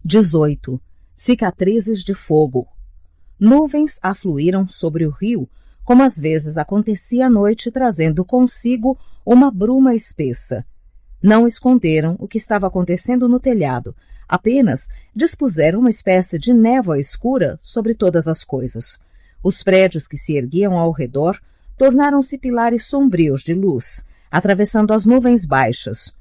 18. Cicatrizes de fogo. Nuvens afluíram sobre o rio, como às vezes acontecia à noite, trazendo consigo uma bruma espessa. Não esconderam o que estava acontecendo no telhado, apenas dispuseram uma espécie de névoa escura sobre todas as coisas. Os prédios que se erguiam ao redor tornaram-se pilares sombrios de luz, atravessando as nuvens baixas.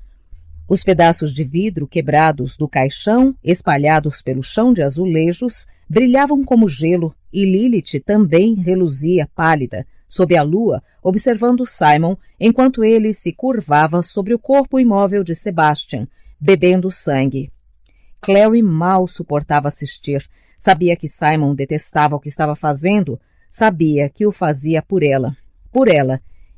Os pedaços de vidro quebrados do caixão, espalhados pelo chão de azulejos, brilhavam como gelo e Lilith também reluzia pálida, sob a lua, observando Simon enquanto ele se curvava sobre o corpo imóvel de Sebastian, bebendo sangue. Clary mal suportava assistir. Sabia que Simon detestava o que estava fazendo, sabia que o fazia por ela,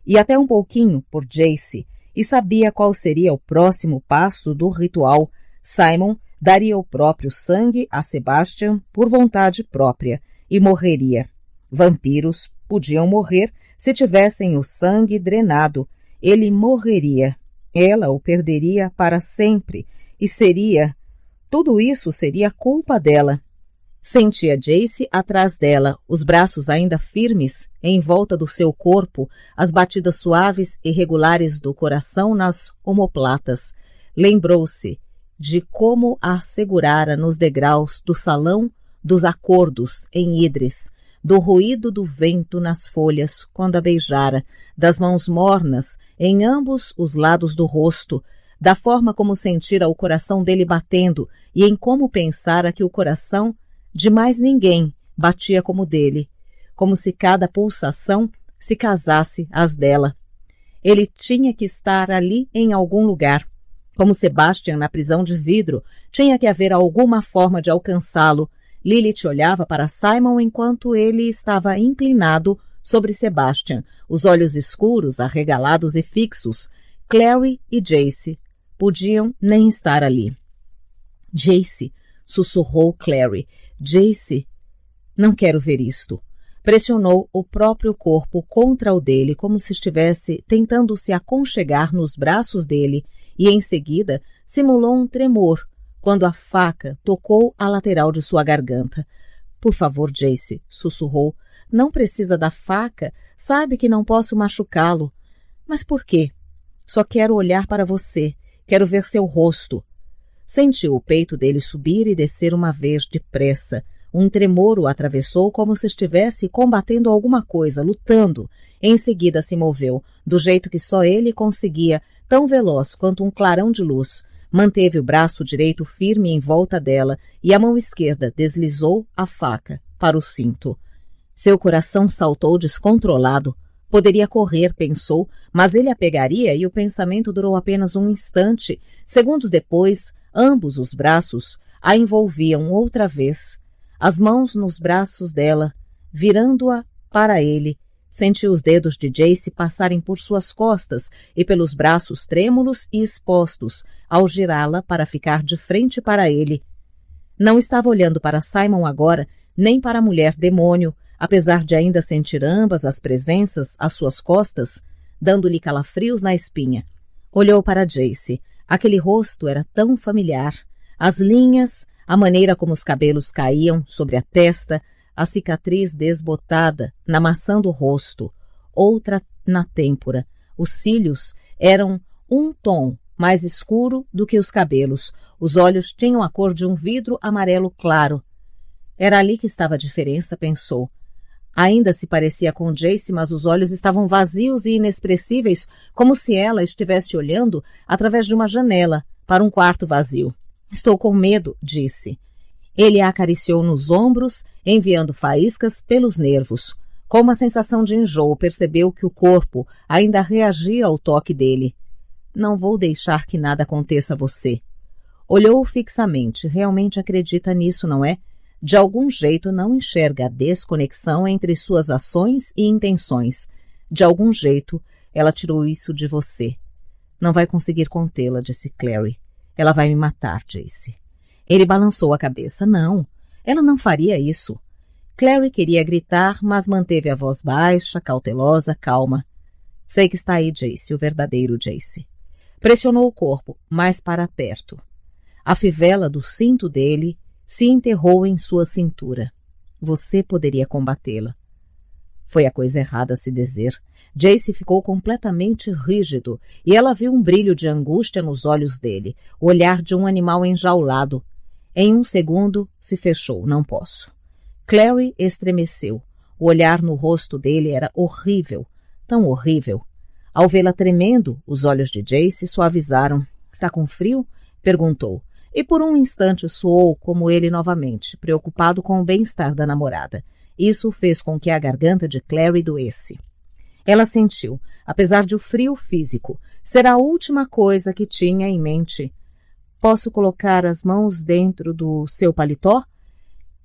e até um pouquinho por Jace, e sabia qual seria o próximo passo do ritual. Simon daria o próprio sangue a Sebastian por vontade própria e morreria. Vampiros podiam morrer se tivessem o sangue drenado. Ele morreria. Ela o perderia para sempre e tudo isso seria culpa dela. Sentia Jace atrás dela, os braços ainda firmes em volta do seu corpo, as batidas suaves e regulares do coração nas omoplatas. Lembrou-se de como a segurara nos degraus do salão dos acordos em Idris, do ruído do vento nas folhas quando a beijara, das mãos mornas em ambos os lados do rosto, da forma como sentira o coração dele batendo e em como pensara que o coração de mais ninguém batia como o dele, como se cada pulsação se casasse às dela. Ele tinha que estar ali em algum lugar. Como Sebastian na prisão de vidro, tinha que haver alguma forma de alcançá-lo. Lilith olhava para Simon enquanto ele estava inclinado sobre Sebastian, os olhos escuros, arregalados e fixos. Clary e Jace podiam nem estar ali. Jace, sussurrou Clary. Jace, não quero ver isto. Pressionou o próprio corpo contra o dele, como se estivesse tentando se aconchegar nos braços dele, e em seguida simulou um tremor quando a faca tocou a lateral de sua garganta. Por favor, Jace, sussurrou. Não precisa da faca, sabe que não posso machucá-lo. Mas por quê? Só quero olhar para você, quero ver seu rosto. Sentiu o peito dele subir e descer uma vez depressa. Um tremor o atravessou como se estivesse combatendo alguma coisa, lutando. Em seguida se moveu, do jeito que só ele conseguia, tão veloz quanto um clarão de luz. Manteve o braço direito firme em volta dela e a mão esquerda deslizou a faca para o cinto. Seu coração saltou descontrolado. Poderia correr, pensou, mas ele a pegaria e o pensamento durou apenas um instante. Segundos depois, ambos os braços a envolviam outra vez. As mãos nos braços dela, virando-a para ele. Sentiu os dedos de Jace passarem por suas costas e pelos braços trêmulos e expostos ao girá-la para ficar de frente para ele. Não estava olhando para Simon agora, nem para a mulher demônio, apesar de ainda sentir ambas as presenças às suas costas, dando-lhe calafrios na espinha. Olhou para Jace. Aquele rosto era tão familiar. As linhas, a maneira como os cabelos caíam sobre a testa, a cicatriz desbotada na maçã do rosto, outra na têmpora. Os cílios eram um tom mais escuro do que os cabelos. Os olhos tinham a cor de um vidro amarelo claro. Era ali que estava a diferença, pensou. Ainda se parecia com Jace, mas os olhos estavam vazios e inexpressíveis, como se ela estivesse olhando através de uma janela para um quarto vazio. Estou com medo, disse. Ele a acariciou nos ombros, enviando faíscas pelos nervos. Com uma sensação de enjoo, percebeu que o corpo ainda reagia ao toque dele. Não vou deixar que nada aconteça a você. Olhou-o fixamente. Realmente acredita nisso, não é? De algum jeito não enxerga a desconexão entre suas ações e intenções. De algum jeito, ela tirou isso de você. Não vai conseguir contê-la, disse Clary. Ela vai me matar, Jace. Ele balançou a cabeça. Não, ela não faria isso. Clary queria gritar, mas manteve a voz baixa, cautelosa, calma. Sei que está aí, Jace, o verdadeiro Jace. Pressionou o corpo, mais para perto. A fivela do cinto dele se enterrou em sua cintura. Você poderia combatê-la. Foi a coisa errada a se dizer. Jace ficou completamente rígido e ela viu um brilho de angústia nos olhos dele, o olhar de um animal enjaulado. Em um segundo, se fechou. Não posso. Clary estremeceu. O olhar no rosto dele era horrível, tão horrível. Ao vê-la tremendo, os olhos de Jace suavizaram. Está com frio? Perguntou. E por um instante soou como ele novamente, preocupado com o bem-estar da namorada. Isso fez com que a garganta de Clary doesse. Ela sentiu, apesar de o frio físico, ser a última coisa que tinha em mente. Posso colocar as mãos dentro do seu paletó?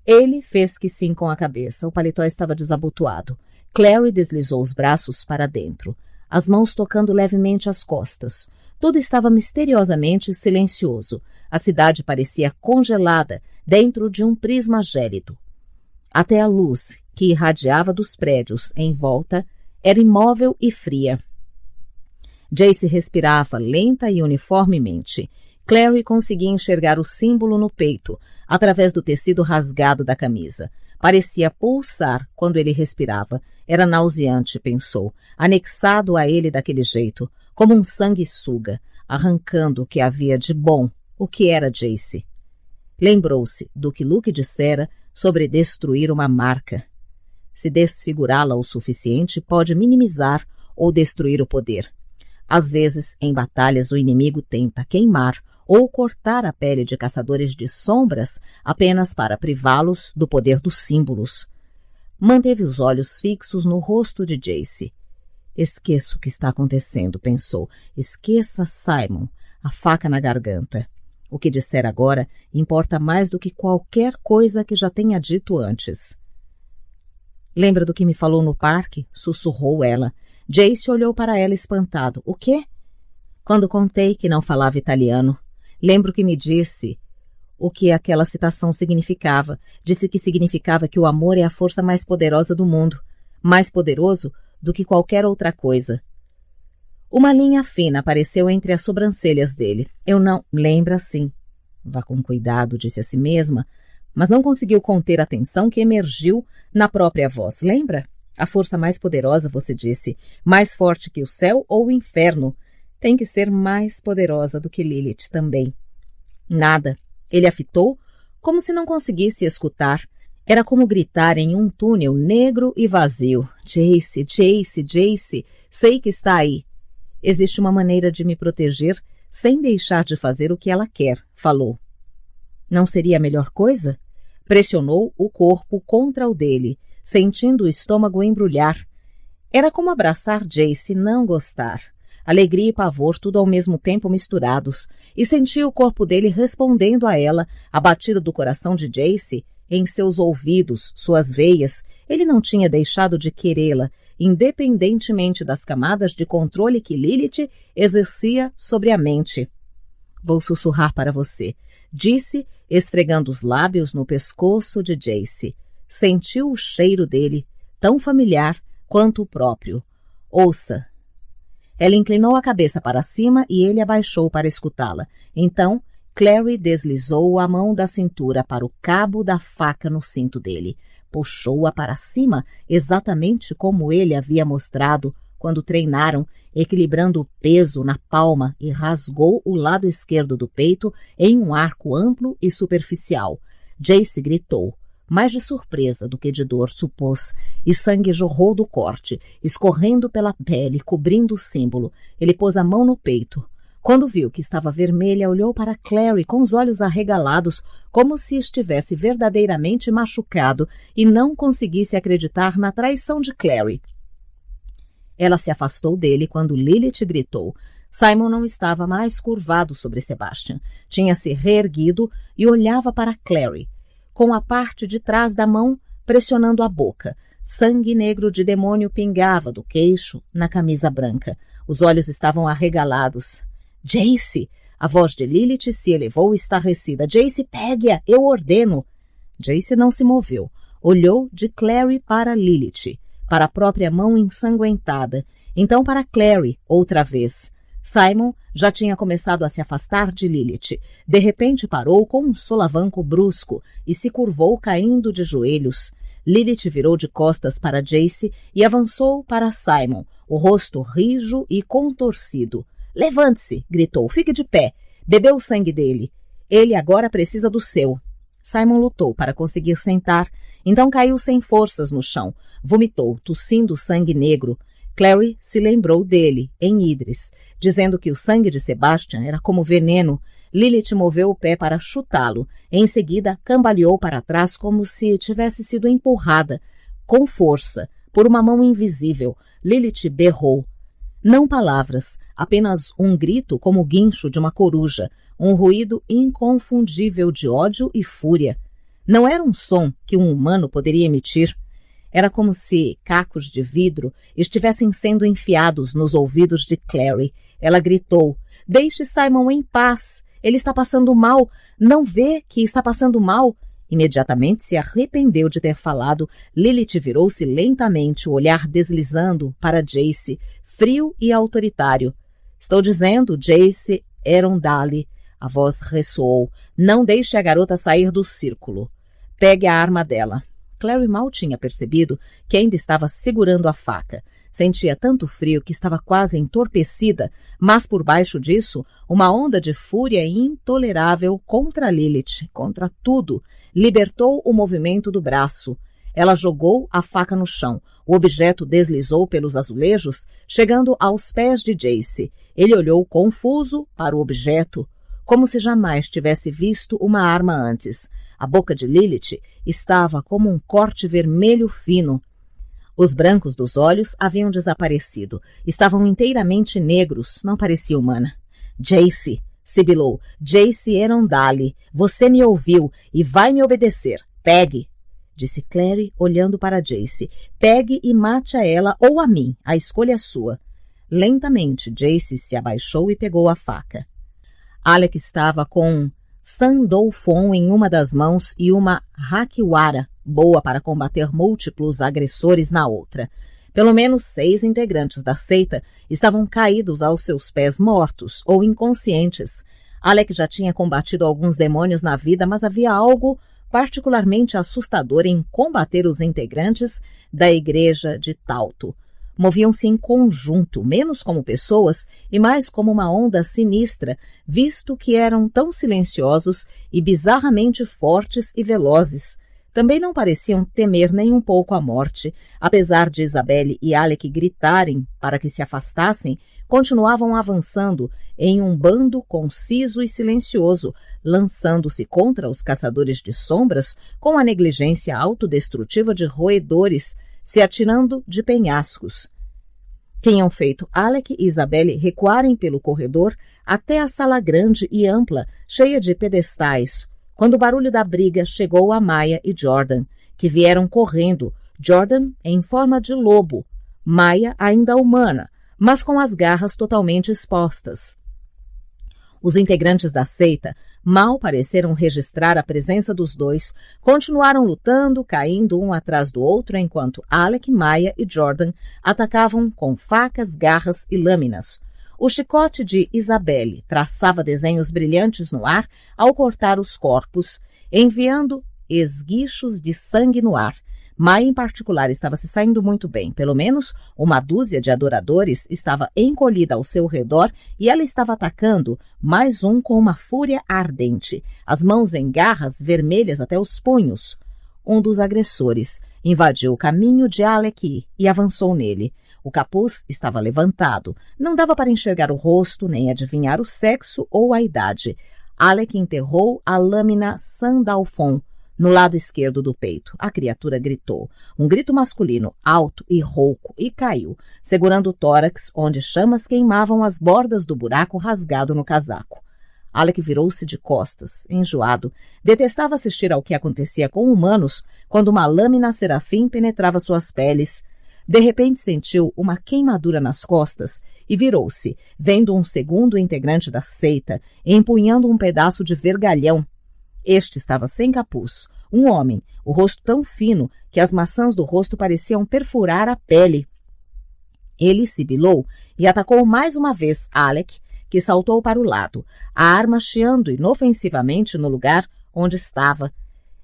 Ele fez que sim com a cabeça. O paletó estava desabotoado. Clary deslizou os braços para dentro, as mãos tocando levemente as costas. Tudo estava misteriosamente silencioso. A cidade parecia congelada dentro de um prisma gélido. Até a luz, que irradiava dos prédios em volta, era imóvel e fria. Jace respirava lenta e uniformemente. Clary conseguia enxergar o símbolo no peito, através do tecido rasgado da camisa. Parecia pulsar quando ele respirava. Era nauseante, pensou, anexado a ele daquele jeito, como um sanguessuga, arrancando o que havia de bom, o que era Jace. Lembrou-se do que Luke dissera sobre destruir uma marca. Se desfigurá-la o suficiente, pode minimizar ou destruir o poder. Às vezes, em batalhas, o inimigo tenta queimar ou cortar a pele de caçadores de sombras apenas para privá-los do poder dos símbolos. Manteve os olhos fixos no rosto de Jace. Esqueça o que está acontecendo, pensou. Esqueça Simon, a faca na garganta. O que disser agora importa mais do que qualquer coisa que já tenha dito antes. Lembra do que me falou no parque? Sussurrou ela. Jace olhou para ela espantado. O quê? Quando contei que não falava italiano. Lembro que me disse o que aquela citação significava. Disse que significava que o amor é a força mais poderosa do mundo. Mais poderoso do que qualquer outra coisa. Uma linha fina apareceu entre as sobrancelhas dele. Eu não... Lembra, sim. Vá com cuidado, disse a si mesma, mas não conseguiu conter a tensão que emergiu na própria voz. Lembra? A força mais poderosa, você disse, mais forte que o céu ou o inferno. Tem que ser mais poderosa do que Lilith também. Nada. Ele a fitou como se não conseguisse escutar. Era como gritar em um túnel negro e vazio. Jace, Jace, Jace, sei que está aí. Existe uma maneira de me proteger sem deixar de fazer o que ela quer, falou. Não seria a melhor coisa? Pressionou o corpo contra o dele, sentindo o estômago embrulhar. Era como abraçar Jace e não gostar. Alegria e pavor tudo ao mesmo tempo misturados, e sentia o corpo dele respondendo a ela, a batida do coração de Jace em seus ouvidos, suas veias. Ele não tinha deixado de querê-la, independentemente das camadas de controle que Lilith exercia sobre a mente. Vou sussurrar para você, disse, esfregando os lábios no pescoço de Jace. Sentiu o cheiro dele, tão familiar quanto o próprio. Ouça. Ela inclinou a cabeça para cima e ele abaixou para escutá-la. Então, Clary deslizou a mão da cintura para o cabo da faca no cinto dele. Puxou-a para cima, exatamente como ele havia mostrado quando treinaram, equilibrando o peso na palma, e rasgou o lado esquerdo do peito em um arco amplo e superficial. Jace gritou, mais de surpresa do que de dor, supôs, e sangue jorrou do corte, escorrendo pela pele, cobrindo o símbolo. Ele pôs a mão no peito. Quando viu que estava vermelha, olhou para Clary com os olhos arregalados, como se estivesse verdadeiramente machucado e não conseguisse acreditar na traição de Clary. Ela se afastou dele quando Lilith gritou. Simon não estava mais curvado sobre Sebastian. Tinha-se reerguido e olhava para Clary, com a parte de trás da mão pressionando a boca. Sangue negro de demônio pingava do queixo na camisa branca. Os olhos estavam arregalados. Jace! A voz de Lilith se elevou estarrecida. Jace, pegue-a! Eu ordeno! Jace não se moveu. Olhou de Clary para Lilith, para a própria mão ensanguentada. Então para Clary, outra vez. Simon já tinha começado a se afastar de Lilith. De repente parou com um solavanco brusco e se curvou caindo de joelhos. Lilith virou de costas para Jace e avançou para Simon, o rosto rijo e contorcido. Levante-se, gritou, fique de pé. Bebeu o sangue dele. Ele agora precisa do seu. Simon lutou para conseguir sentar, então caiu sem forças no chão. Vomitou, tossindo sangue negro. Clary se lembrou dele, em Idris, dizendo que o sangue de Sebastian era como veneno. Lilith moveu o pé para chutá-lo. Em seguida, cambaleou para trás como se tivesse sido empurrada, com força, por uma mão invisível. Lilith berrou. Não palavras, apenas um grito como o guincho de uma coruja, um ruído inconfundível de ódio e fúria. Não era um som que um humano poderia emitir. Era como se cacos de vidro estivessem sendo enfiados nos ouvidos de Clary. Ela gritou, deixe Simon em paz, ele está passando mal, não vê que está passando mal? Imediatamente se arrependeu de ter falado. Lilith virou-se lentamente, o olhar deslizando para Jace, frio e autoritário. Estou dizendo, Jace Erondale. A voz ressoou. Não deixe a garota sair do círculo. Pegue a arma dela. Clary mal tinha percebido que ainda estava segurando a faca. Sentia tanto frio que estava quase entorpecida, mas por baixo disso, uma onda de fúria intolerável contra Lilith, contra tudo, libertou o movimento do braço. Ela jogou a faca no chão. O objeto deslizou pelos azulejos, chegando aos pés de Jace. Ele olhou confuso para o objeto, como se jamais tivesse visto uma arma antes. A boca de Lilith estava como um corte vermelho fino. Os brancos dos olhos haviam desaparecido. Estavam inteiramente negros, não parecia humana. Jace, sibilou, Jace Erondale, você me ouviu e vai me obedecer. Pegue, disse Clary, olhando para Jace. Pegue e mate a ela ou a mim, a escolha é sua. Lentamente, Jace se abaixou e pegou a faca. Alec estava com Sandalphon em uma das mãos e uma Hakiwara, boa para combater múltiplos agressores na outra. Pelo menos 6 integrantes da seita estavam caídos aos seus pés mortos ou inconscientes. Alec já tinha combatido alguns demônios na vida, mas havia algo particularmente assustador em combater os integrantes da igreja de Talto. Moviam-se em conjunto, menos como pessoas e mais como uma onda sinistra, visto que eram tão silenciosos e bizarramente fortes e velozes. Também não pareciam temer nem um pouco a morte. Apesar de Isabelle e Alec gritarem para que se afastassem, continuavam avançando em um bando conciso e silencioso, lançando-se contra os caçadores de sombras com a negligência autodestrutiva de roedores, se atirando de penhascos. Tinham feito Alec e Isabelle recuarem pelo corredor até a sala grande e ampla, cheia de pedestais, quando o barulho da briga chegou a Maya e Jordan, que vieram correndo, Jordan em forma de lobo, Maya ainda humana, mas com as garras totalmente expostas. Os integrantes da seita mal pareceram registrar a presença dos dois, continuaram lutando, caindo um atrás do outro, enquanto Alec, Maya e Jordan atacavam com facas, garras e lâminas. O chicote de Isabelle traçava desenhos brilhantes no ar ao cortar os corpos, enviando esguichos de sangue no ar. Maya, em particular, estava se saindo muito bem. Pelo menos uma dúzia de adoradores estava encolhida ao seu redor e ela estava atacando mais um com uma fúria ardente, as mãos em garras vermelhas até os punhos. Um dos agressores invadiu o caminho de Alec e avançou nele. O capuz estava levantado. Não dava para enxergar o rosto, nem adivinhar o sexo ou a idade. Alec enterrou a lâmina Sandalphon no lado esquerdo do peito. A criatura gritou. Um grito masculino, alto e rouco, e caiu, segurando o tórax, onde chamas queimavam as bordas do buraco rasgado no casaco. Alec virou-se de costas, enjoado. Detestava assistir ao que acontecia com humanos quando uma lâmina serafim penetrava suas peles. De repente sentiu uma queimadura nas costas e virou-se, vendo um segundo integrante da seita empunhando um pedaço de vergalhão. Este estava sem capuz, um homem, o rosto tão fino que as maçãs do rosto pareciam perfurar a pele. Ele sibilou e atacou mais uma vez Alec, que saltou para o lado, a arma chiando inofensivamente no lugar onde estava.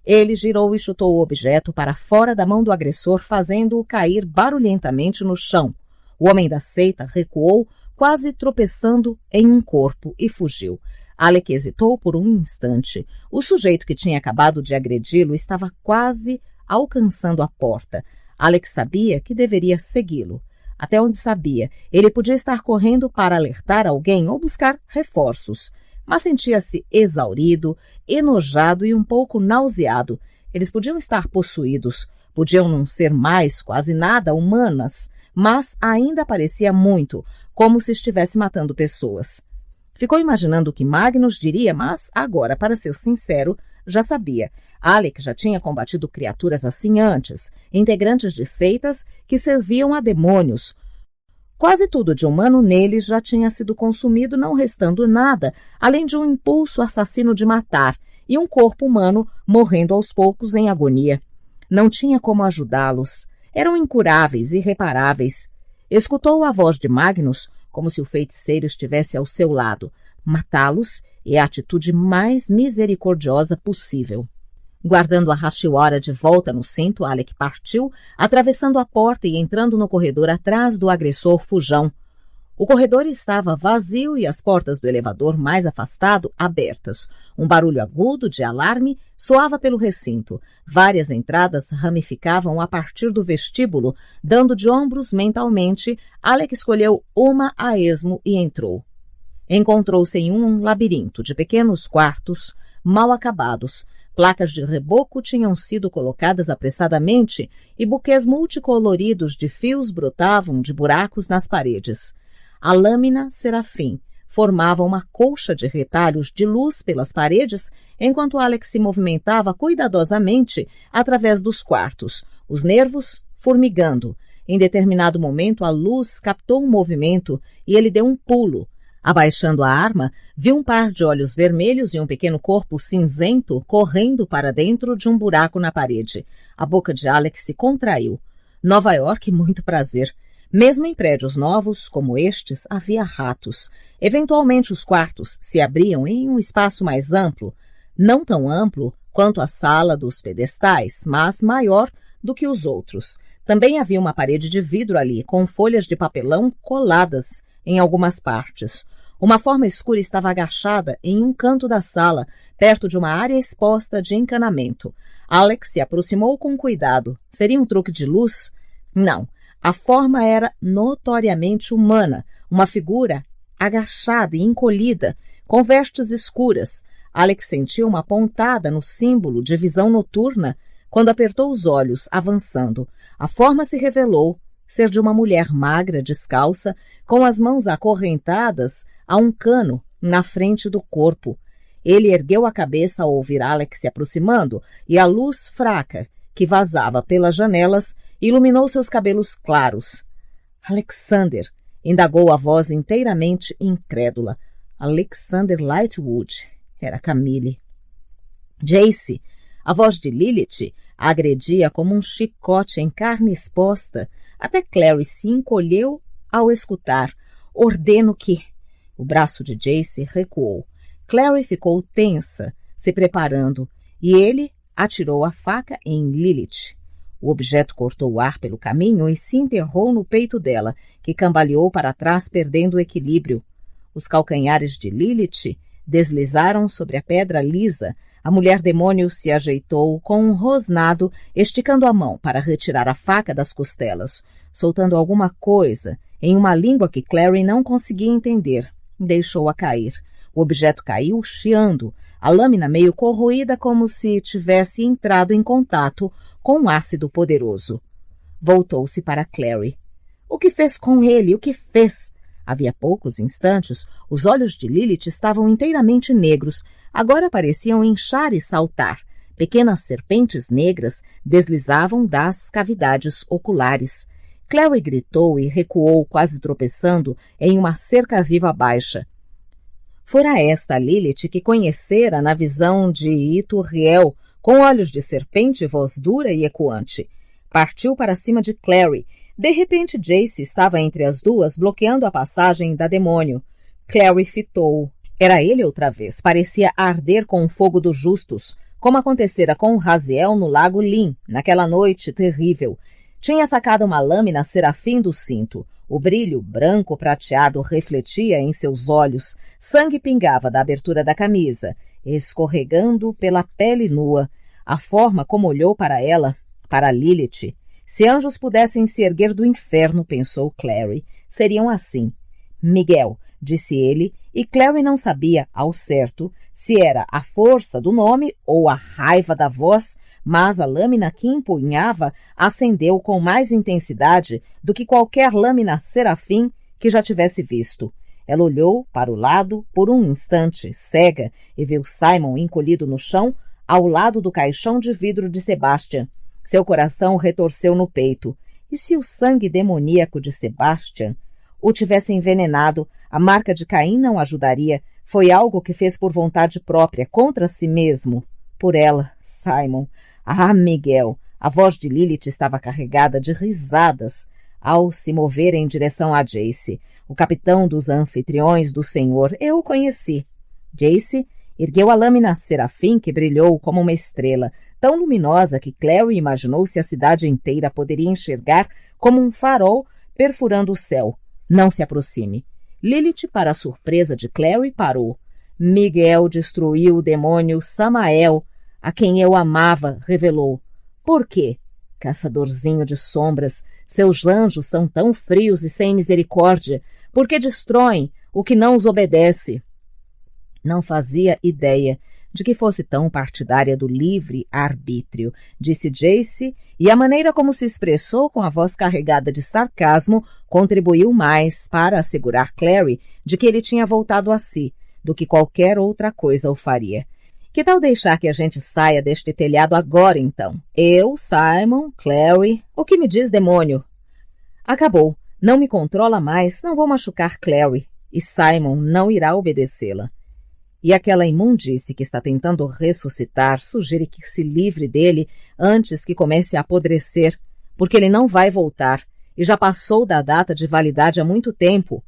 Ele girou e chutou o objeto para fora da mão do agressor, fazendo-o cair barulhentamente no chão. O homem da seita recuou, quase tropeçando em um corpo, e fugiu. Alec hesitou por um instante. O sujeito que tinha acabado de agredi-lo estava quase alcançando a porta. Alec sabia que deveria segui-lo. Até onde sabia, ele podia estar correndo para alertar alguém ou buscar reforços. Mas sentia-se exaurido, enojado e um pouco nauseado. Eles podiam estar possuídos, podiam não ser mais quase nada humanas, mas ainda parecia muito, como se estivesse matando pessoas. Ficou imaginando o que Magnus diria, mas agora, para ser sincero, já sabia. Alec já tinha combatido criaturas assim antes, integrantes de seitas que serviam a demônios. Quase tudo de humano neles já tinha sido consumido, não restando nada, além de um impulso assassino de matar e um corpo humano morrendo aos poucos em agonia. Não tinha como ajudá-los. Eram incuráveis, irreparáveis. Escutou a voz de Magnus, como se o feiticeiro estivesse ao seu lado. Matá-los é a atitude mais misericordiosa possível. Guardando a Hashiwara de volta no cinto, Alec partiu, atravessando a porta e entrando no corredor atrás do agressor fujão. O corredor estava vazio e as portas do elevador mais afastado abertas. Um barulho agudo de alarme soava pelo recinto. Várias entradas ramificavam a partir do vestíbulo. Dando de ombros mentalmente, Alec escolheu uma a esmo e entrou. Encontrou-se em um labirinto de pequenos quartos, mal acabados. Placas de reboco tinham sido colocadas apressadamente e buquês multicoloridos de fios brotavam de buracos nas paredes. A lâmina serafim formava uma colcha de retalhos de luz pelas paredes, enquanto Alex se movimentava cuidadosamente através dos quartos, os nervos formigando. Em determinado momento, a luz captou um movimento e ele deu um pulo. Abaixando a arma, viu um par de olhos vermelhos e um pequeno corpo cinzento correndo para dentro de um buraco na parede. A boca de Alex se contraiu. Nova York, muito prazer. Mesmo em prédios novos, como estes, havia ratos. Eventualmente os quartos se abriam em um espaço mais amplo, não tão amplo quanto a sala dos pedestais, mas maior do que os outros. Também havia uma parede de vidro ali, com folhas de papelão coladas em algumas partes. Uma forma escura estava agachada em um canto da sala, perto de uma área exposta de encanamento. Alex se aproximou com cuidado. Seria um truque de luz? Não. A forma era notoriamente humana, uma figura agachada e encolhida, com vestes escuras. Alex sentiu uma pontada no símbolo de visão noturna quando apertou os olhos, avançando. A forma se revelou ser de uma mulher magra, descalça, com as mãos acorrentadas a um cano na frente do corpo. Ele ergueu a cabeça ao ouvir Alex se aproximando e a luz fraca que vazava pelas janelas iluminou seus cabelos claros. Alexander, indagou a voz inteiramente incrédula. Alexander Lightwood. Era Camille. Jace, a voz de Lilith, a agredia como um chicote em carne exposta. Até Clary se encolheu ao escutar. Ordeno que... O braço de Jace recuou. Clary ficou tensa, se preparando, e ele atirou a faca em Lilith. O objeto cortou o ar pelo caminho e se enterrou no peito dela, que cambaleou para trás, perdendo o equilíbrio. Os calcanhares de Lilith deslizaram sobre a pedra lisa. A mulher-demônio se ajeitou com um rosnado, esticando a mão para retirar a faca das costelas, soltando alguma coisa em uma língua que Clary não conseguia entender. Deixou-a cair. O objeto caiu chiando, a lâmina meio corroída como se tivesse entrado em contato com um ácido poderoso. Voltou-se para Clary. O que fez com ele? O que fez? Havia poucos instantes, os olhos de Lilith estavam inteiramente negros. Agora pareciam inchar e saltar. Pequenas serpentes negras deslizavam das cavidades oculares. Clary gritou e recuou, quase tropeçando, em uma cerca viva baixa. Fora esta a Lilith que conhecera na visão de Iturriel, com olhos de serpente e voz dura e ecoante. Partiu para cima de Clary. De repente, Jace estava entre as duas, bloqueando a passagem da demônio. Clary fitou-o. Era ele outra vez. Parecia arder com o fogo dos justos, como acontecera com Raziel no lago Lim, naquela noite terrível. Tinha sacado uma lâmina serafim do cinto. O brilho branco prateado refletia em seus olhos. Sangue pingava da abertura da camisa, escorregando pela pele nua. A forma como olhou para ela, para Lilith. Se anjos pudessem se erguer do inferno, pensou Clary, seriam assim. Miguel, disse ele, e Clary não sabia, ao certo, se era a força do nome ou a raiva da voz, mas a lâmina que empunhava acendeu com mais intensidade do que qualquer lâmina serafim que já tivesse visto. Ela olhou para o lado por um instante, cega, e viu Simon encolhido no chão, ao lado do caixão de vidro de Sebastian. Seu coração retorceu no peito. E se o sangue demoníaco de Sebastian o tivesse envenenado, a marca de Caim não ajudaria. Foi algo que fez por vontade própria, contra si mesmo. Por ela, Simon. Ah, Miguel! A voz de Lilith estava carregada de risadas ao se mover em direção a Jace. O capitão dos anfitriões do Senhor, eu o conheci. Jace ergueu a lâmina serafim que brilhou como uma estrela, tão luminosa que Clary imaginou se a cidade inteira poderia enxergar como um farol perfurando o céu. Não se aproxime. Lilith, para a surpresa de Clary, parou. Miguel destruiu o demônio Samael, a quem eu amava, revelou. Por quê? Caçadorzinho de sombras, seus anjos são tão frios e sem misericórdia, porque destroem o que não os obedece. Não fazia ideia de que fosse tão partidária do livre-arbítrio, disse Jace, e a maneira como se expressou com a voz carregada de sarcasmo contribuiu mais para assegurar Clary de que ele tinha voltado a si, do que qualquer outra coisa o faria. Que tal deixar que a gente saia deste telhado agora, então? Eu, Simon, Clary... O que me diz, demônio? Acabou. Não me controla mais, não vou machucar Clary. E Simon não irá obedecê-la. E aquela imundície que está tentando ressuscitar sugere que se livre dele antes que comece a apodrecer, porque ele não vai voltar e já passou da data de validade há muito tempo.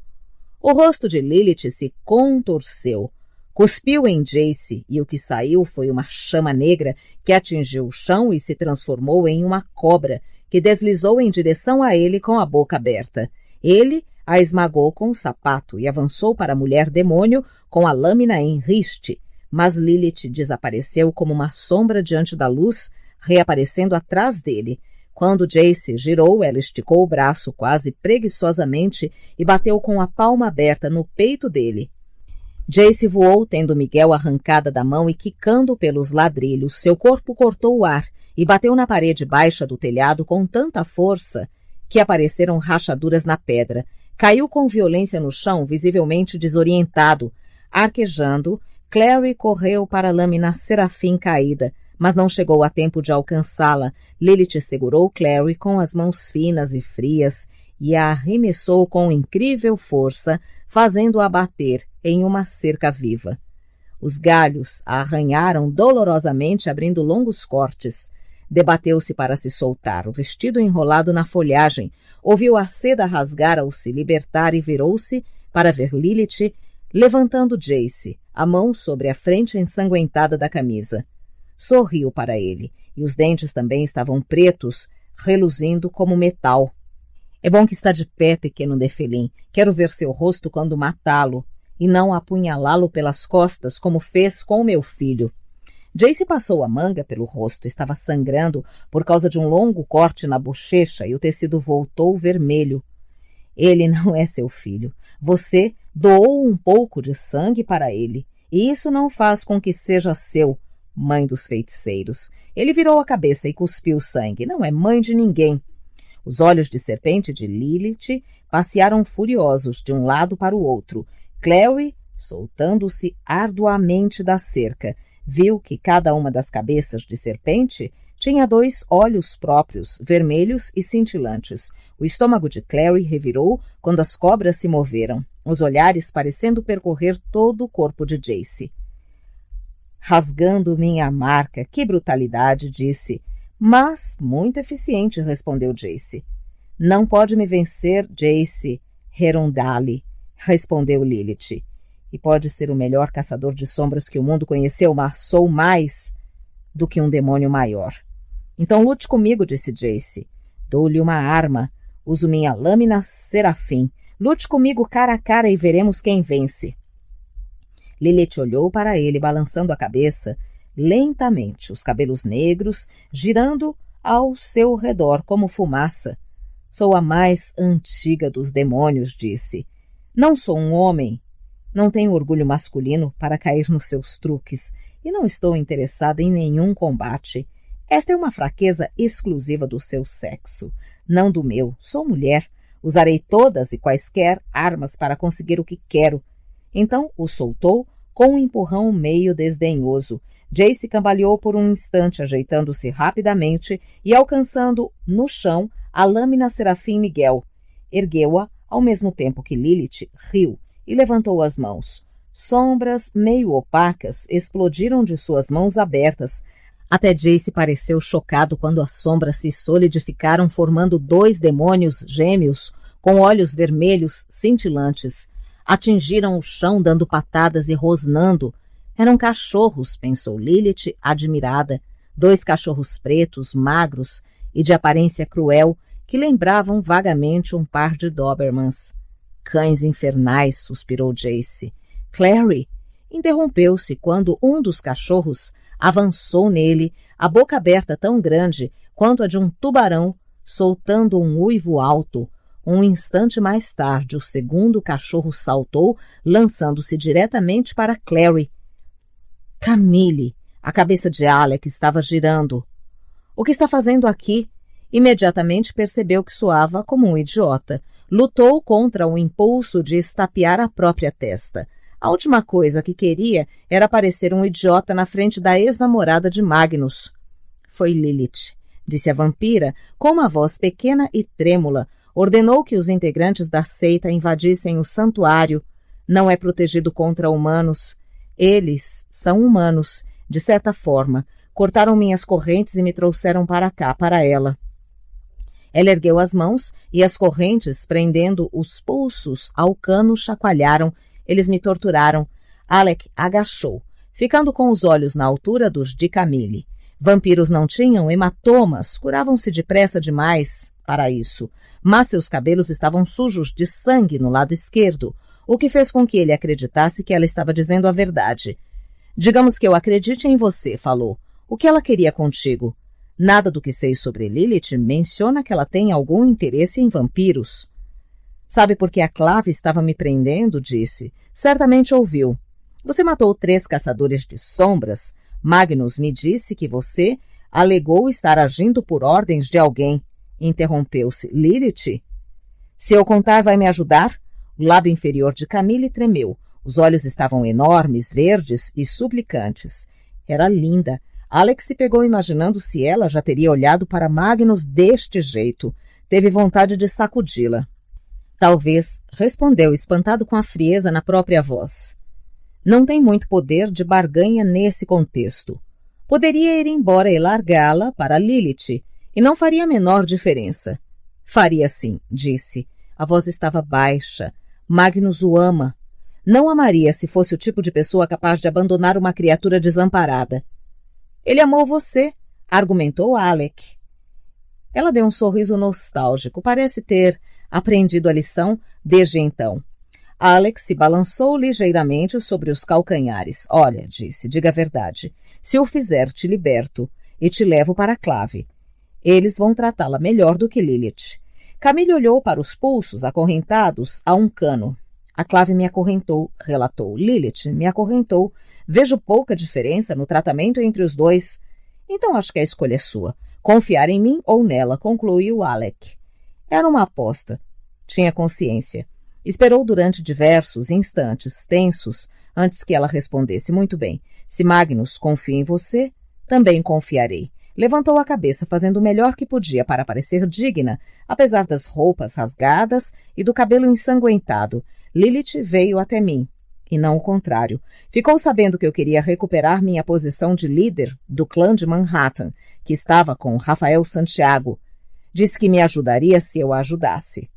O rosto de Lilith se contorceu. Cuspiu em Jace e o que saiu foi uma chama negra que atingiu o chão e se transformou em uma cobra que deslizou em direção a ele com a boca aberta. Ele a esmagou com o sapato e avançou para a mulher-demônio com a lâmina em riste, mas Lilith desapareceu como uma sombra diante da luz, reaparecendo atrás dele. Quando Jace girou, ela esticou o braço quase preguiçosamente e bateu com a palma aberta no peito dele. Jace voou, tendo Miguel arrancada da mão e quicando pelos ladrilhos. Seu corpo cortou o ar e bateu na parede baixa do telhado com tanta força que apareceram rachaduras na pedra. Caiu com violência no chão, visivelmente desorientado. Arquejando, Clary correu para a lâmina serafim caída, mas não chegou a tempo de alcançá-la. Lilith segurou Clary com as mãos finas e frias e a arremessou com incrível força, fazendo-a bater em uma cerca viva. Os galhos a arranharam dolorosamente, abrindo longos cortes. Debateu-se para se soltar, o vestido enrolado na folhagem. Ouviu a seda rasgar ao se libertar e virou-se para ver Lilith levantando Jace, a mão sobre a frente ensanguentada da camisa. Sorriu para ele, e os dentes também estavam pretos, reluzindo como metal. É bom que está de pé, pequeno Nefelim. Quero ver seu rosto quando matá-lo, e não apunhalá-lo pelas costas, como fez com o meu filho. Jace passou a manga pelo rosto. Estava sangrando por causa de um longo corte na bochecha e o tecido voltou vermelho. Ele não é seu filho. Você doou um pouco de sangue para ele, e isso não faz com que seja seu, mãe dos feiticeiros. Ele virou a cabeça e cuspiu sangue. Não é mãe de ninguém. Os olhos de serpente de Lilith passearam furiosos de um lado para o outro. Clary, soltando-se arduamente da cerca, viu que cada uma das cabeças de serpente tinha 2 olhos próprios, vermelhos e cintilantes. O estômago de Clary revirou quando as cobras se moveram, os olhares parecendo percorrer todo o corpo de Jace. Rasgando minha marca, que brutalidade, disse. Mas muito eficiente, respondeu Jace. Não pode me vencer, Jace Herondale, respondeu Lilith. E pode ser o melhor caçador de sombras que o mundo conheceu, mas sou mais do que um demônio maior. Então lute comigo, disse Jace. Dou-lhe uma arma. Uso minha lâmina serafim. Lute comigo cara a cara e veremos quem vence. Lilith olhou para ele, balançando a cabeça lentamente, os cabelos negros girando ao seu redor como fumaça. Sou a mais antiga dos demônios, disse. Não sou um homem. Não tenho orgulho masculino para cair nos seus truques e não estou interessada em nenhum combate. Esta é uma fraqueza exclusiva do seu sexo, não do meu. Sou mulher. Usarei todas e quaisquer armas para conseguir o que quero. Então o soltou com um empurrão meio desdenhoso. Jace cambaleou por um instante, ajeitando-se rapidamente e alcançando no chão a lâmina serafim Miguel. Ergueu-a ao mesmo tempo que Lilith riu e levantou as mãos. Sombras meio opacas explodiram de suas mãos abertas. Até Jace pareceu chocado quando as sombras se solidificaram, formando 2 demônios gêmeos com olhos vermelhos cintilantes. Atingiram o chão dando patadas e rosnando. Eram cachorros, pensou Lilith, admirada. 2 cachorros pretos, magros e de aparência cruel, que lembravam vagamente um par de Dobermans. Cães infernais, suspirou Jace. Clary interrompeu-se quando um dos cachorros avançou nele, a boca aberta tão grande quanto a de um tubarão, soltando um uivo alto. Um instante mais tarde, o segundo cachorro saltou, lançando-se diretamente para Clary. Camille! A cabeça de Alec estava girando. O que está fazendo aqui? Imediatamente percebeu que soava como um idiota. Lutou contra o impulso de estapear a própria testa. A última coisa que queria era parecer um idiota na frente da ex-namorada de Magnus. Foi Lilith, disse a vampira, com uma voz pequena e trêmula. Ordenou que os integrantes da seita invadissem o santuário. Não é protegido contra humanos. Eles são humanos, de certa forma. Cortaram minhas correntes e me trouxeram para cá, para ela. Ela ergueu as mãos e as correntes, prendendo os pulsos ao cano, chacoalharam. Eles me torturaram. Alec agachou, ficando com os olhos na altura dos de Camille. Vampiros não tinham hematomas, curavam-se depressa demais para isso, mas seus cabelos estavam sujos de sangue no lado esquerdo, o que fez com que ele acreditasse que ela estava dizendo a verdade. Digamos que eu acredite em você, falou. O que ela queria contigo? Nada do que sei sobre Lilith menciona que ela tem algum interesse em vampiros. Sabe por que a Clave estava me prendendo? Disse. Certamente ouviu. Você matou 3 caçadores de sombras. Magnus me disse que você alegou estar agindo por ordens de alguém. Interrompeu-se. Lilith? Se eu contar, vai me ajudar? O lábio inferior de Camille tremeu. Os olhos estavam enormes, verdes e suplicantes. Era linda. Alex se pegou imaginando se ela já teria olhado para Magnus deste jeito. Teve vontade de sacudi-la. Talvez, respondeu, espantado com a frieza na própria voz. Não tem muito poder de barganha nesse contexto. Poderia ir embora e largá-la para Lilith, e não faria a menor diferença. Faria sim, disse. A voz estava baixa. Magnus o ama. Não amaria se fosse o tipo de pessoa capaz de abandonar uma criatura desamparada. Ele amou você, argumentou Alec. Ela deu um sorriso nostálgico. Parece ter aprendido a lição desde então. Alex se balançou ligeiramente sobre os calcanhares. Olha, disse, diga a verdade. Se o fizer, te liberto e te levo para a Clave. Eles vão tratá-la melhor do que Lilith. Camille olhou para os pulsos acorrentados a um cano. A Clave me acorrentou, relatou. Lilith me acorrentou. Vejo pouca diferença no tratamento entre os dois. Então acho que a escolha é sua. Confiar em mim ou nela, concluiu Alec. Era uma aposta. Tinha consciência. Esperou durante diversos instantes tensos antes que ela respondesse. Muito bem. Se Magnus confia em você, também confiarei. Levantou a cabeça, fazendo o melhor que podia para parecer digna, apesar das roupas rasgadas e do cabelo ensanguentado. Lilith veio até mim, e não o contrário. Ficou sabendo que eu queria recuperar minha posição de líder do clã de Manhattan, que estava com Rafael Santiago. Disse que me ajudaria se eu a ajudasse.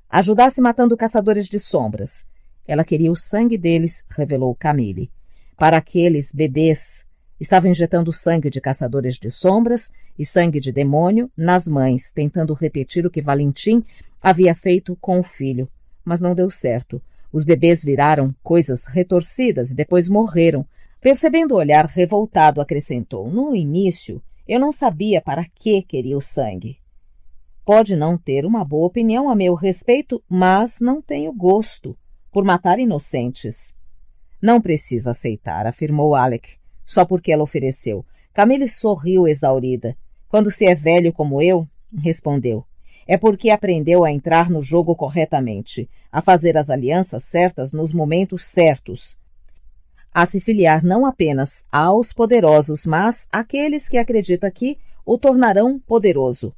Ajudasse matando caçadores de sombras. Ela queria o sangue deles, revelou Camille. Para aqueles bebês, estava injetando sangue de caçadores de sombras e sangue de demônio nas mães, tentando repetir o que Valentim havia feito com o filho. Mas não deu certo. Os bebês viraram coisas retorcidas e depois morreram. Percebendo o olhar revoltado, acrescentou: no início, eu não sabia para que queria o sangue. Pode não ter uma boa opinião a meu respeito, mas não tenho gosto por matar inocentes. Não precisa aceitar, afirmou Alec, só porque ela ofereceu. Camille sorriu exaurida. Quando se é velho como eu, respondeu, é porque aprendeu a entrar no jogo corretamente, a fazer as alianças certas nos momentos certos, a se filiar não apenas aos poderosos, mas àqueles que acredita que o tornarão poderoso.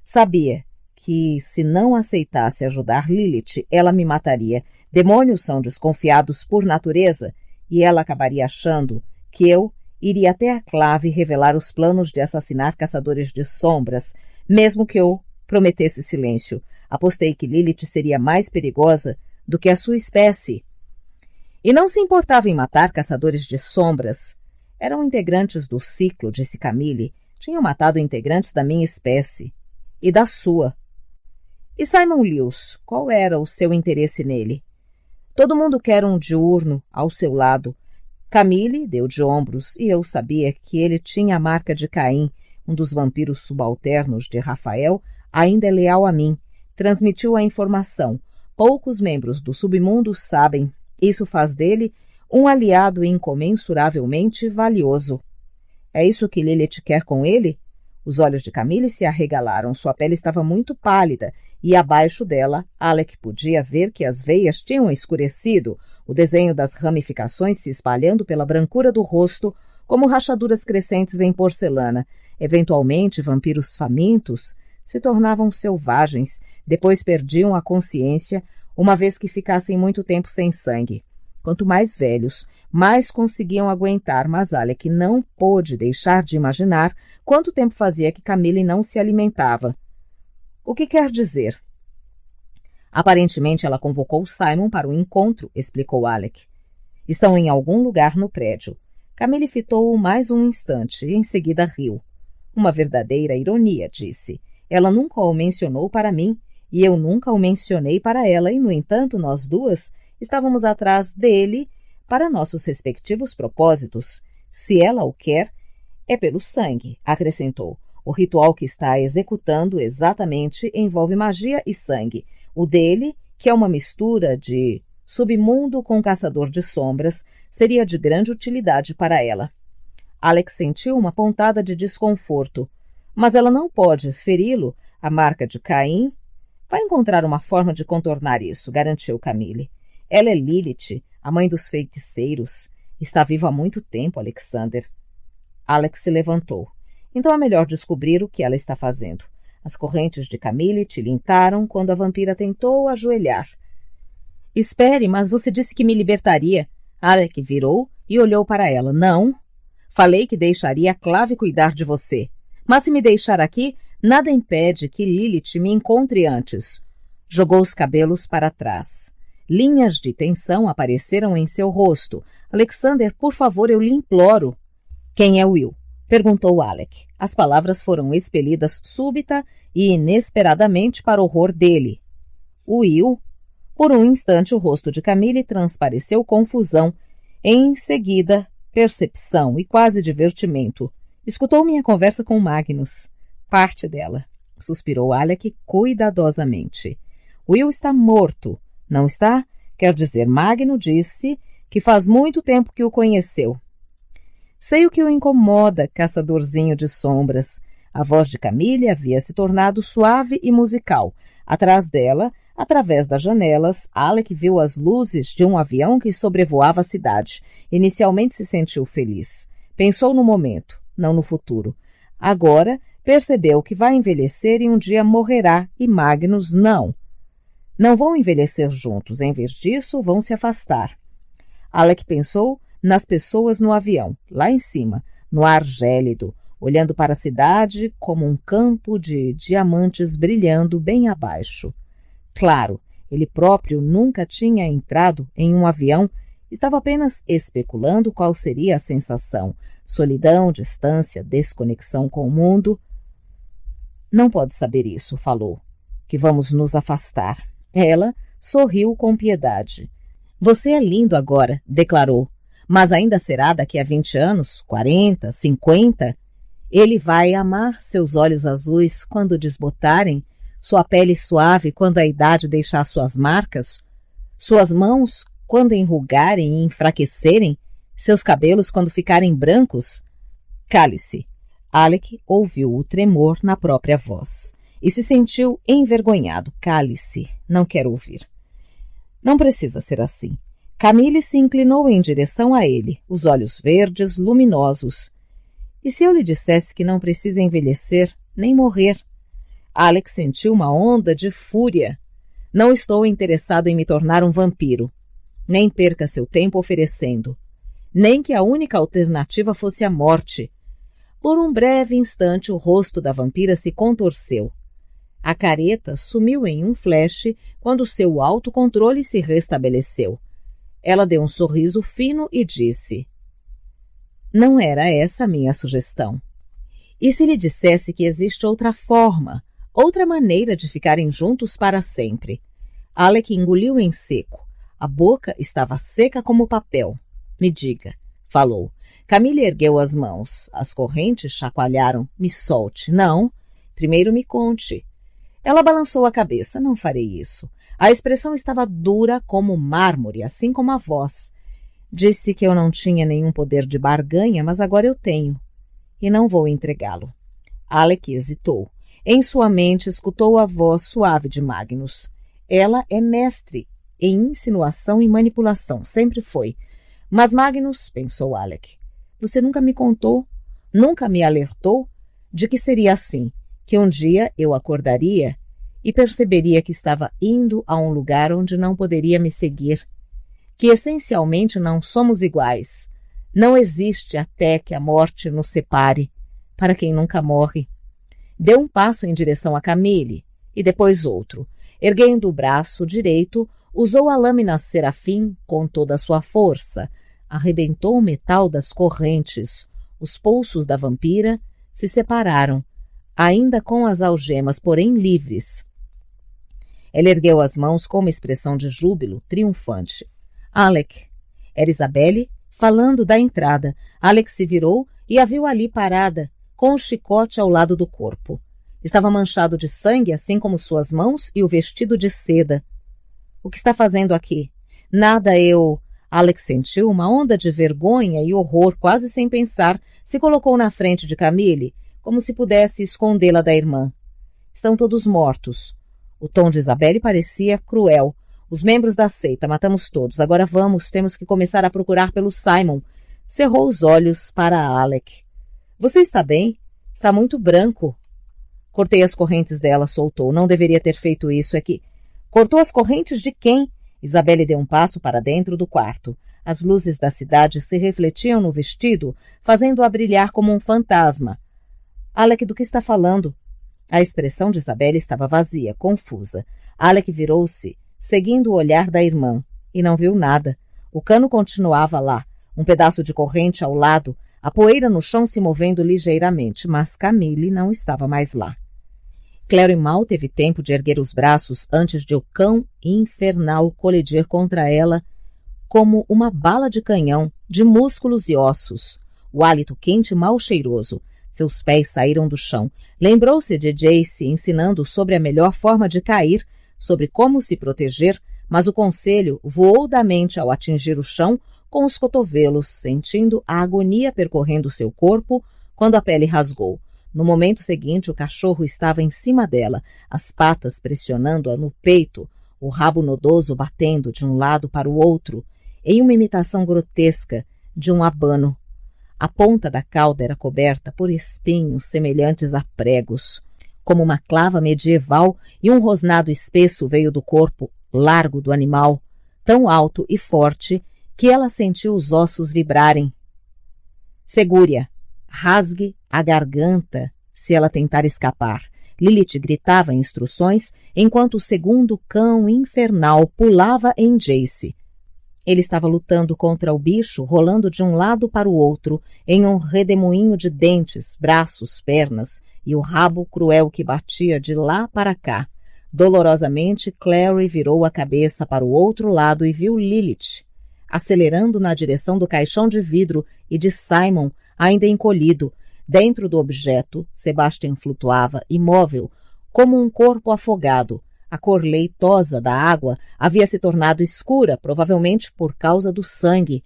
Sabia que, se não aceitasse ajudar Lilith, ela me mataria. Demônios são desconfiados por natureza, e ela acabaria achando que eu iria até a clave revelar os planos de assassinar caçadores de sombras, mesmo que eu prometesse silêncio. Apostei que Lilith seria mais perigosa do que a sua espécie. E não se importava em matar caçadores de sombras. Eram integrantes do ciclo, disse Camille. Tinham matado integrantes da minha espécie. E da sua. E Simon Lewis, qual era o seu interesse nele? Todo mundo quer um diurno ao seu lado. Camille deu de ombros, e eu sabia que ele tinha a marca de Caim, um dos vampiros subalternos de Rafael, ainda é leal a mim. Transmitiu a informação. Poucos membros do submundo sabem. Isso faz dele um aliado incomensuravelmente valioso. É isso que Lilith quer com ele? Os olhos de Camille se arregalaram. Sua pele estava muito pálida e abaixo dela, Alec podia ver que as veias tinham escurecido, o desenho das ramificações se espalhando pela brancura do rosto como rachaduras crescentes em porcelana. Eventualmente, vampiros famintos se tornavam selvagens, depois perdiam a consciência, uma vez que ficassem muito tempo sem sangue. Quanto mais velhos, mais conseguiam aguentar, mas Alec não pôde deixar de imaginar quanto tempo fazia que Camille não se alimentava. O que quer dizer? Aparentemente ela convocou Simon para o encontro, explicou Alec. Estão em algum lugar no prédio. Camille fitou-o mais um instante e em seguida riu. Uma verdadeira ironia, disse. Ela nunca o mencionou para mim, e eu nunca o mencionei para ela, e, no entanto, nós duas estávamos atrás dele para nossos respectivos propósitos. Se ela o quer, é pelo sangue, acrescentou. O ritual que está executando exatamente envolve magia e sangue. O dele, que é uma mistura de submundo com caçador de sombras, seria de grande utilidade para ela. Alex sentiu uma pontada de desconforto. Mas ela não pode feri-lo, a marca de Caim. Vai encontrar uma forma de contornar isso, garantiu Camille. Ela é Lilith, a mãe dos feiticeiros. Está viva há muito tempo, Alexander. Alex se levantou. Então é melhor descobrir o que ela está fazendo. As correntes de Camille tilintaram quando a vampira tentou ajoelhar. Espere, mas você disse que me libertaria. Alec virou e olhou para ela. Não. Falei que deixaria a clave cuidar de você. Mas se me deixar aqui, nada impede que Lilith me encontre antes. Jogou os cabelos para trás. Linhas de tensão apareceram em seu rosto. Alexander, por favor, eu lhe imploro. Quem é Will? Perguntou Alec. As palavras foram expelidas súbita e inesperadamente para o horror dele. Will? Por um instante o rosto de Camille transpareceu confusão. Em seguida, percepção e quase divertimento. Escutou minha conversa com Magnus. Parte dela. Suspirou Alec cuidadosamente. Will está morto, não está? Quer dizer, Magno disse que faz muito tempo que o conheceu. Sei o que o incomoda, caçadorzinho de sombras. A voz de Camille havia se tornado suave e musical. Atrás dela, através das janelas, Alec viu as luzes de um avião que sobrevoava a cidade. Inicialmente se sentiu feliz. Pensou no momento, não no futuro. Agora percebeu que vai envelhecer e um dia morrerá, e Magnus não. Não vão envelhecer juntos, em vez disso, vão se afastar. Alec pensou nas pessoas no avião, lá em cima, no ar gélido. olhando para a cidade como um campo de diamantes brilhando bem abaixo. Claro, ele próprio nunca tinha entrado em um avião, estava apenas especulando qual seria a sensação: solidão, distância, desconexão com o mundo. Não pode saber isso, falou, que vamos nos afastar. Ela sorriu com piedade. Você é lindo agora, declarou, mas ainda será daqui a 20 anos, 40, 50? Ele vai amar seus olhos azuis quando desbotarem, sua pele suave quando a idade deixar suas marcas, suas mãos quando enrugarem e enfraquecerem, seus cabelos quando ficarem brancos? Cale-se. Alec ouviu o tremor na própria voz e se sentiu envergonhado. Cale-se, não quero ouvir. Não precisa ser assim. Camille se inclinou em direção a ele, os olhos verdes, luminosos. E se eu lhe dissesse que não precisa envelhecer, nem morrer? Alec sentiu uma onda de fúria. Não estou interessado em me tornar um vampiro. Nem perca seu tempo oferecendo. Nem que a única alternativa fosse a morte. Por um breve instante o rosto da vampira se contorceu. A careta sumiu em um flash quando seu autocontrole se restabeleceu. Ela deu um sorriso fino e disse: não era essa a minha sugestão. E se lhe dissesse que existe outra forma, outra maneira de ficarem juntos para sempre? Alec engoliu em seco. A boca estava seca como papel. Me diga, falou. Camille ergueu as mãos. As correntes chacoalharam. Me solte. Não. Primeiro me conte. Ela balançou a cabeça. Não farei isso. A expressão estava dura como mármore, assim como a voz. Disse que eu não tinha nenhum poder de barganha, mas agora eu tenho. E não vou entregá-lo. Alec hesitou. Em sua mente escutou a voz suave de Magnus. Ela é mestre em insinuação e manipulação, sempre foi. Mas Magnus, pensou Alec, você nunca me contou, nunca me alertou de que seria assim, que um dia eu acordaria e perceberia que estava indo a um lugar onde não poderia me seguir, que essencialmente não somos iguais. Não existe até que a morte nos separe, para quem nunca morre. Deu um passo em direção a Camille e depois outro. Erguendo o braço direito, usou a lâmina serafim com toda a sua força. Arrebentou o metal das correntes. Os pulsos da vampira se separaram, ainda com as algemas, porém livres. Ela ergueu as mãos com uma expressão de júbilo triunfante. Alec. Era Isabelle falando da entrada. Alec se virou e a viu ali parada, com o chicote ao lado do corpo. Estava manchado de sangue, assim como suas mãos e o vestido de seda. O que está fazendo aqui? Nada, eu... Alec sentiu uma onda de vergonha e horror, quase sem pensar, se colocou na frente de Camille, como se pudesse escondê-la da irmã. Estão todos mortos. O tom de Isabelle parecia cruel. Os membros da seita, matamos todos. Agora vamos, temos que começar a procurar pelo Simon. Cerrou os olhos para Alec. Você está bem? Está muito branco. Cortei as correntes dela, soltou. Não deveria ter feito isso, é que... Cortou as correntes de quem? Isabelle deu um passo para dentro do quarto. As luzes da cidade se refletiam no vestido, fazendo-a brilhar como um fantasma. Alec, do que está falando? A expressão de Isabelle estava vazia, confusa. Alec virou-se, seguindo o olhar da irmã, e não viu nada. O cano continuava lá, um pedaço de corrente ao lado, a poeira no chão se movendo ligeiramente, mas Camille não estava mais lá. Clary mal teve tempo de erguer os braços antes de o cão infernal colidir contra ela como uma bala de canhão, de músculos e ossos. O hálito quente e mal cheiroso. Seus pés saíram do chão. Lembrou-se de Jace ensinando sobre a melhor forma de cair, sobre como se proteger, mas o conselho voou da mente ao atingir o chão com os cotovelos, sentindo a agonia percorrendo seu corpo quando a pele rasgou. No momento seguinte, o cachorro estava em cima dela, as patas pressionando-a no peito, o rabo nodoso batendo de um lado para o outro, em uma imitação grotesca de um abano. A ponta da cauda era coberta por espinhos semelhantes a pregos, como uma clava medieval, e um rosnado espesso veio do corpo largo do animal, tão alto e forte que ela sentiu os ossos vibrarem. Segure-a, rasgue a garganta se ela tentar escapar. Lilith gritava instruções enquanto o segundo cão infernal pulava em Jace. Ele estava lutando contra o bicho, rolando de um lado para o outro, em um redemoinho de dentes, braços, pernas e o rabo cruel que batia de lá para cá. Dolorosamente, Clary virou a cabeça para o outro lado e viu Lilith, acelerando na direção do caixão de vidro e de Simon, ainda encolhido. Dentro do objeto, Sebastian flutuava, imóvel, como um corpo afogado. A cor leitosa da água havia se tornado escura, provavelmente por causa do sangue.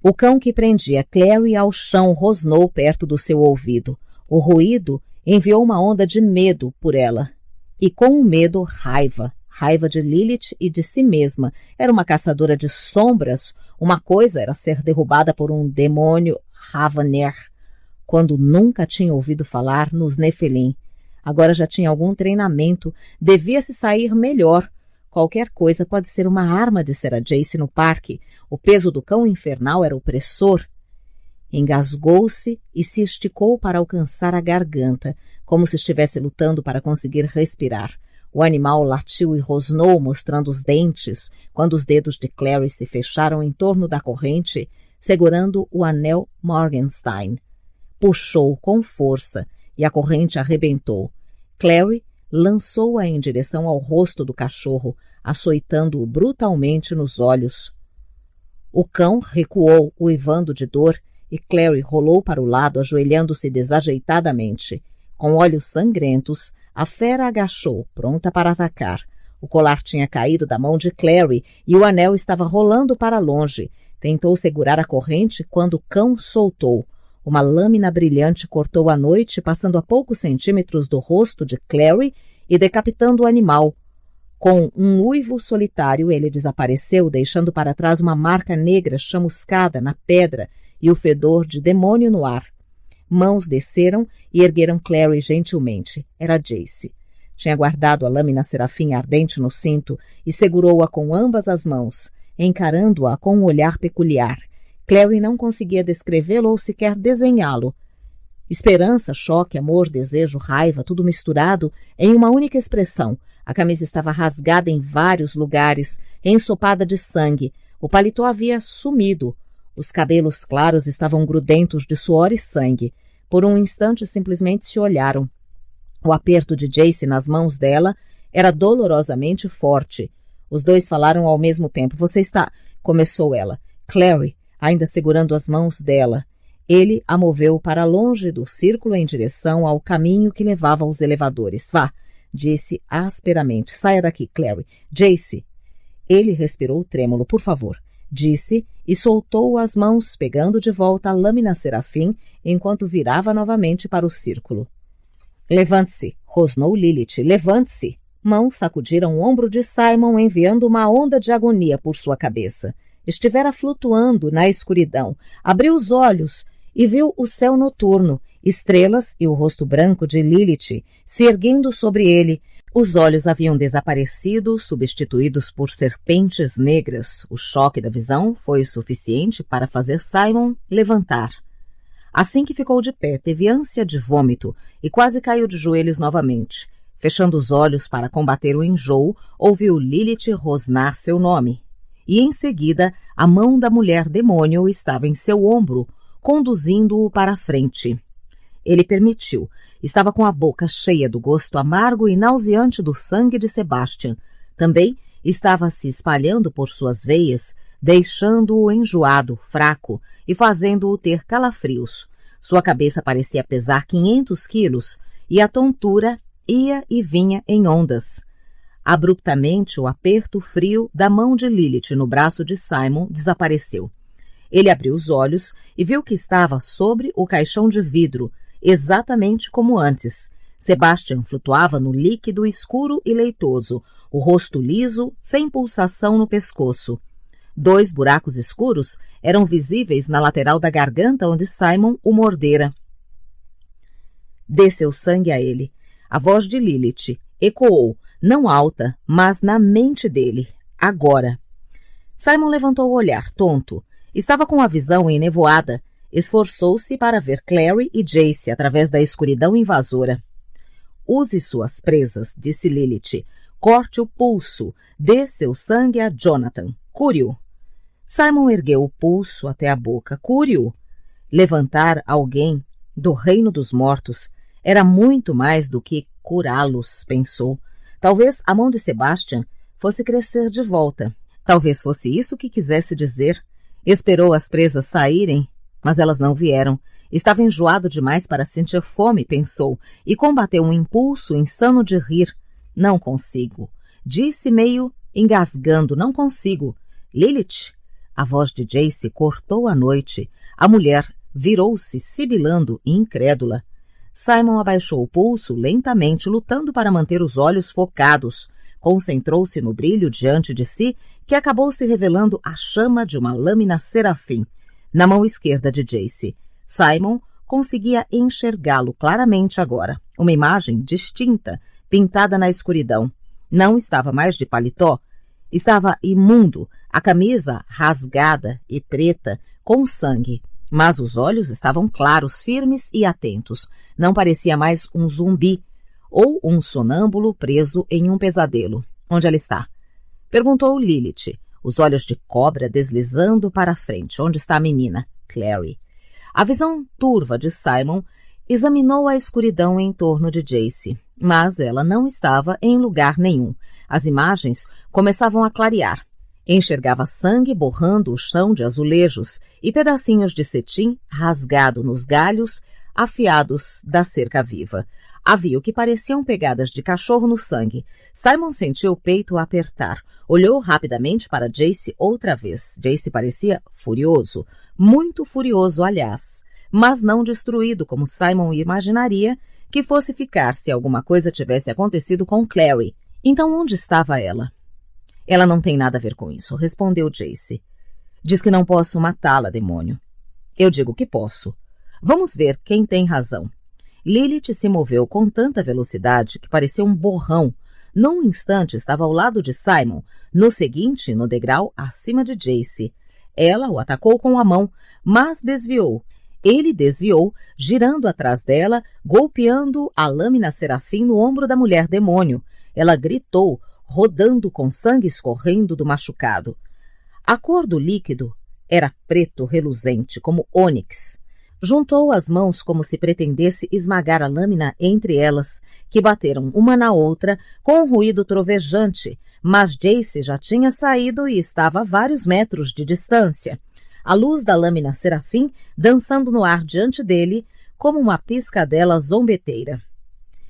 O cão que prendia Clary ao chão rosnou perto do seu ouvido. O ruído enviou uma onda de medo por ela. E com o medo, raiva. Raiva de Lilith e de si mesma. Era uma caçadora de sombras. Uma coisa era ser derrubada por um demônio Ravaner, quando nunca tinha ouvido falar nos Nefelim. Agora já tinha algum treinamento, devia se sair melhor. Qualquer coisa pode ser uma arma, dissera Jace no parque. O peso do cão infernal era opressor. Engasgou-se e se esticou para alcançar a garganta, como se estivesse lutando para conseguir respirar. O animal latiu e rosnou, mostrando os dentes, quando os dedos de Clary se fecharam em torno da corrente, segurando o anel Morgenstein. Puxou com força e a corrente arrebentou. Clary lançou-a em direção ao rosto do cachorro, açoitando-o brutalmente nos olhos. O cão recuou, uivando de dor, e Clary rolou para o lado, ajoelhando-se desajeitadamente. Com olhos sangrentos, a fera agachou, pronta para atacar. O colar tinha caído da mão de Clary e o anel estava rolando para longe. Tentou segurar a corrente quando o cão soltou. Uma lâmina brilhante cortou a noite, passando a poucos centímetros do rosto de Clary e decapitando o animal. Com um uivo solitário, ele desapareceu, deixando para trás uma marca negra chamuscada na pedra e o fedor de demônio no ar. Mãos desceram e ergueram Clary gentilmente. Era Jace. Tinha guardado a lâmina serafim ardente no cinto e segurou-a com ambas as mãos, encarando-a com um olhar peculiar. Clary não conseguia descrevê-lo ou sequer desenhá-lo. Esperança, choque, amor, desejo, raiva, tudo misturado em uma única expressão. A camisa estava rasgada em vários lugares, ensopada de sangue. O paletó havia sumido. Os cabelos claros estavam grudentos de suor e sangue. Por um instante simplesmente se olharam. O aperto de Jace nas mãos dela era dolorosamente forte. Os dois falaram ao mesmo tempo. Você está... Começou ela. Clary, ainda segurando as mãos dela. Ele a moveu para longe do círculo em direção ao caminho que levava aos elevadores. Vá, disse asperamente. Saia daqui, Clary. Jace. Ele respirou trêmulo. Por favor, disse e soltou as mãos, pegando de volta a lâmina serafim, enquanto virava novamente para o círculo. Levante-se, rosnou Lilith. Levante-se. Mãos sacudiram o ombro de Simon, enviando uma onda de agonia por sua cabeça. Estivera flutuando na escuridão. Abriu os olhos e viu o céu noturno, estrelas e o rosto branco de Lilith se erguendo sobre ele. Os olhos haviam desaparecido, substituídos por serpentes negras. O choque da visão foi o suficiente para fazer Simon levantar. Assim que ficou de pé, teve ânsia de vômito e quase caiu de joelhos novamente. Fechando os olhos para combater o enjoo, ouviu Lilith rosnar seu nome. E em seguida, a mão da mulher demônio estava em seu ombro, conduzindo-o para a frente. Ele permitiu. Estava com a boca cheia do gosto amargo e nauseante do sangue de Sebastian. Também estava se espalhando por suas veias, deixando-o enjoado, fraco e fazendo-o ter calafrios. Sua cabeça parecia pesar 500 quilos e a tontura ia e vinha em ondas. Abruptamente, o aperto frio da mão de Lilith no braço de Simon desapareceu. Ele abriu os olhos e viu que estava sobre o caixão de vidro, exatamente como antes. Sebastian flutuava no líquido escuro e leitoso, o rosto liso, sem pulsação no pescoço. 2 buracos escuros eram visíveis na lateral da garganta onde Simon o mordera. Desceu sangue a ele. A voz de Lilith ecoou, não alta, mas na mente dele. Agora. Simon levantou o olhar, tonto. Estava com a visão enevoada. Esforçou-se para ver Clary e Jace através da escuridão invasora. Use suas presas, disse Lilith. Corte o pulso. Dê seu sangue a Jonathan. Cure-o. Simon ergueu o pulso até a boca. Cure-o. Levantar alguém do reino dos mortos era muito mais do que curá-los, pensou. Talvez a mão de Sebastian fosse crescer de volta. Talvez fosse isso que quisesse dizer. Esperou as presas saírem, mas elas não vieram. Estava enjoado demais para sentir fome, pensou, e combateu um impulso insano de rir. Não consigo. Disse meio engasgando, não consigo. Lilith? A voz de Jace cortou a noite. A mulher virou-se sibilando e incrédula. Simon abaixou o pulso lentamente, lutando para manter os olhos focados. Concentrou-se no brilho diante de si, que acabou se revelando a chama de uma lâmina serafim. Na mão esquerda de Jace, Simon conseguia enxergá-lo claramente agora. Uma imagem distinta, pintada na escuridão. Não estava mais de paletó. Estava imundo, a camisa rasgada e preta, com sangue. Mas os olhos estavam claros, firmes e atentos. Não parecia mais um zumbi ou um sonâmbulo preso em um pesadelo. Onde ela está? Perguntou Lilith, os olhos de cobra deslizando para a frente. Onde está a menina? Clary. A visão turva de Simon examinou a escuridão em torno de Jace, mas ela não estava em lugar nenhum. As imagens começavam a clarear. Enxergava sangue borrando o chão de azulejos e pedacinhos de cetim rasgado nos galhos afiados da cerca viva. Havia o que pareciam pegadas de cachorro no sangue. Simon sentiu o peito apertar. Olhou rapidamente para Jace outra vez. Jace parecia furioso, muito furioso, aliás, mas não destruído como Simon imaginaria que fosse ficar se alguma coisa tivesse acontecido com Clary. Então onde estava ela? Ela não tem nada a ver com isso, respondeu Jace. Diz que não posso matá-la, demônio. Eu digo que posso. Vamos ver quem tem razão. Lilith se moveu com tanta velocidade que parecia um borrão. Num instante estava ao lado de Simon, no seguinte, no degrau acima de Jace. Ela o atacou com a mão, mas desviou. Ele desviou, girando atrás dela, golpeando a lâmina serafim no ombro da mulher demônio. Ela gritou, rodando com sangue escorrendo do machucado. A cor do líquido era preto reluzente, como ônix. Juntou as mãos como se pretendesse esmagar a lâmina entre elas, que bateram uma na outra com um ruído trovejante, mas Jace já tinha saído e estava a vários metros de distância. A luz da lâmina serafim dançando no ar diante dele, como uma piscadela zombeteira.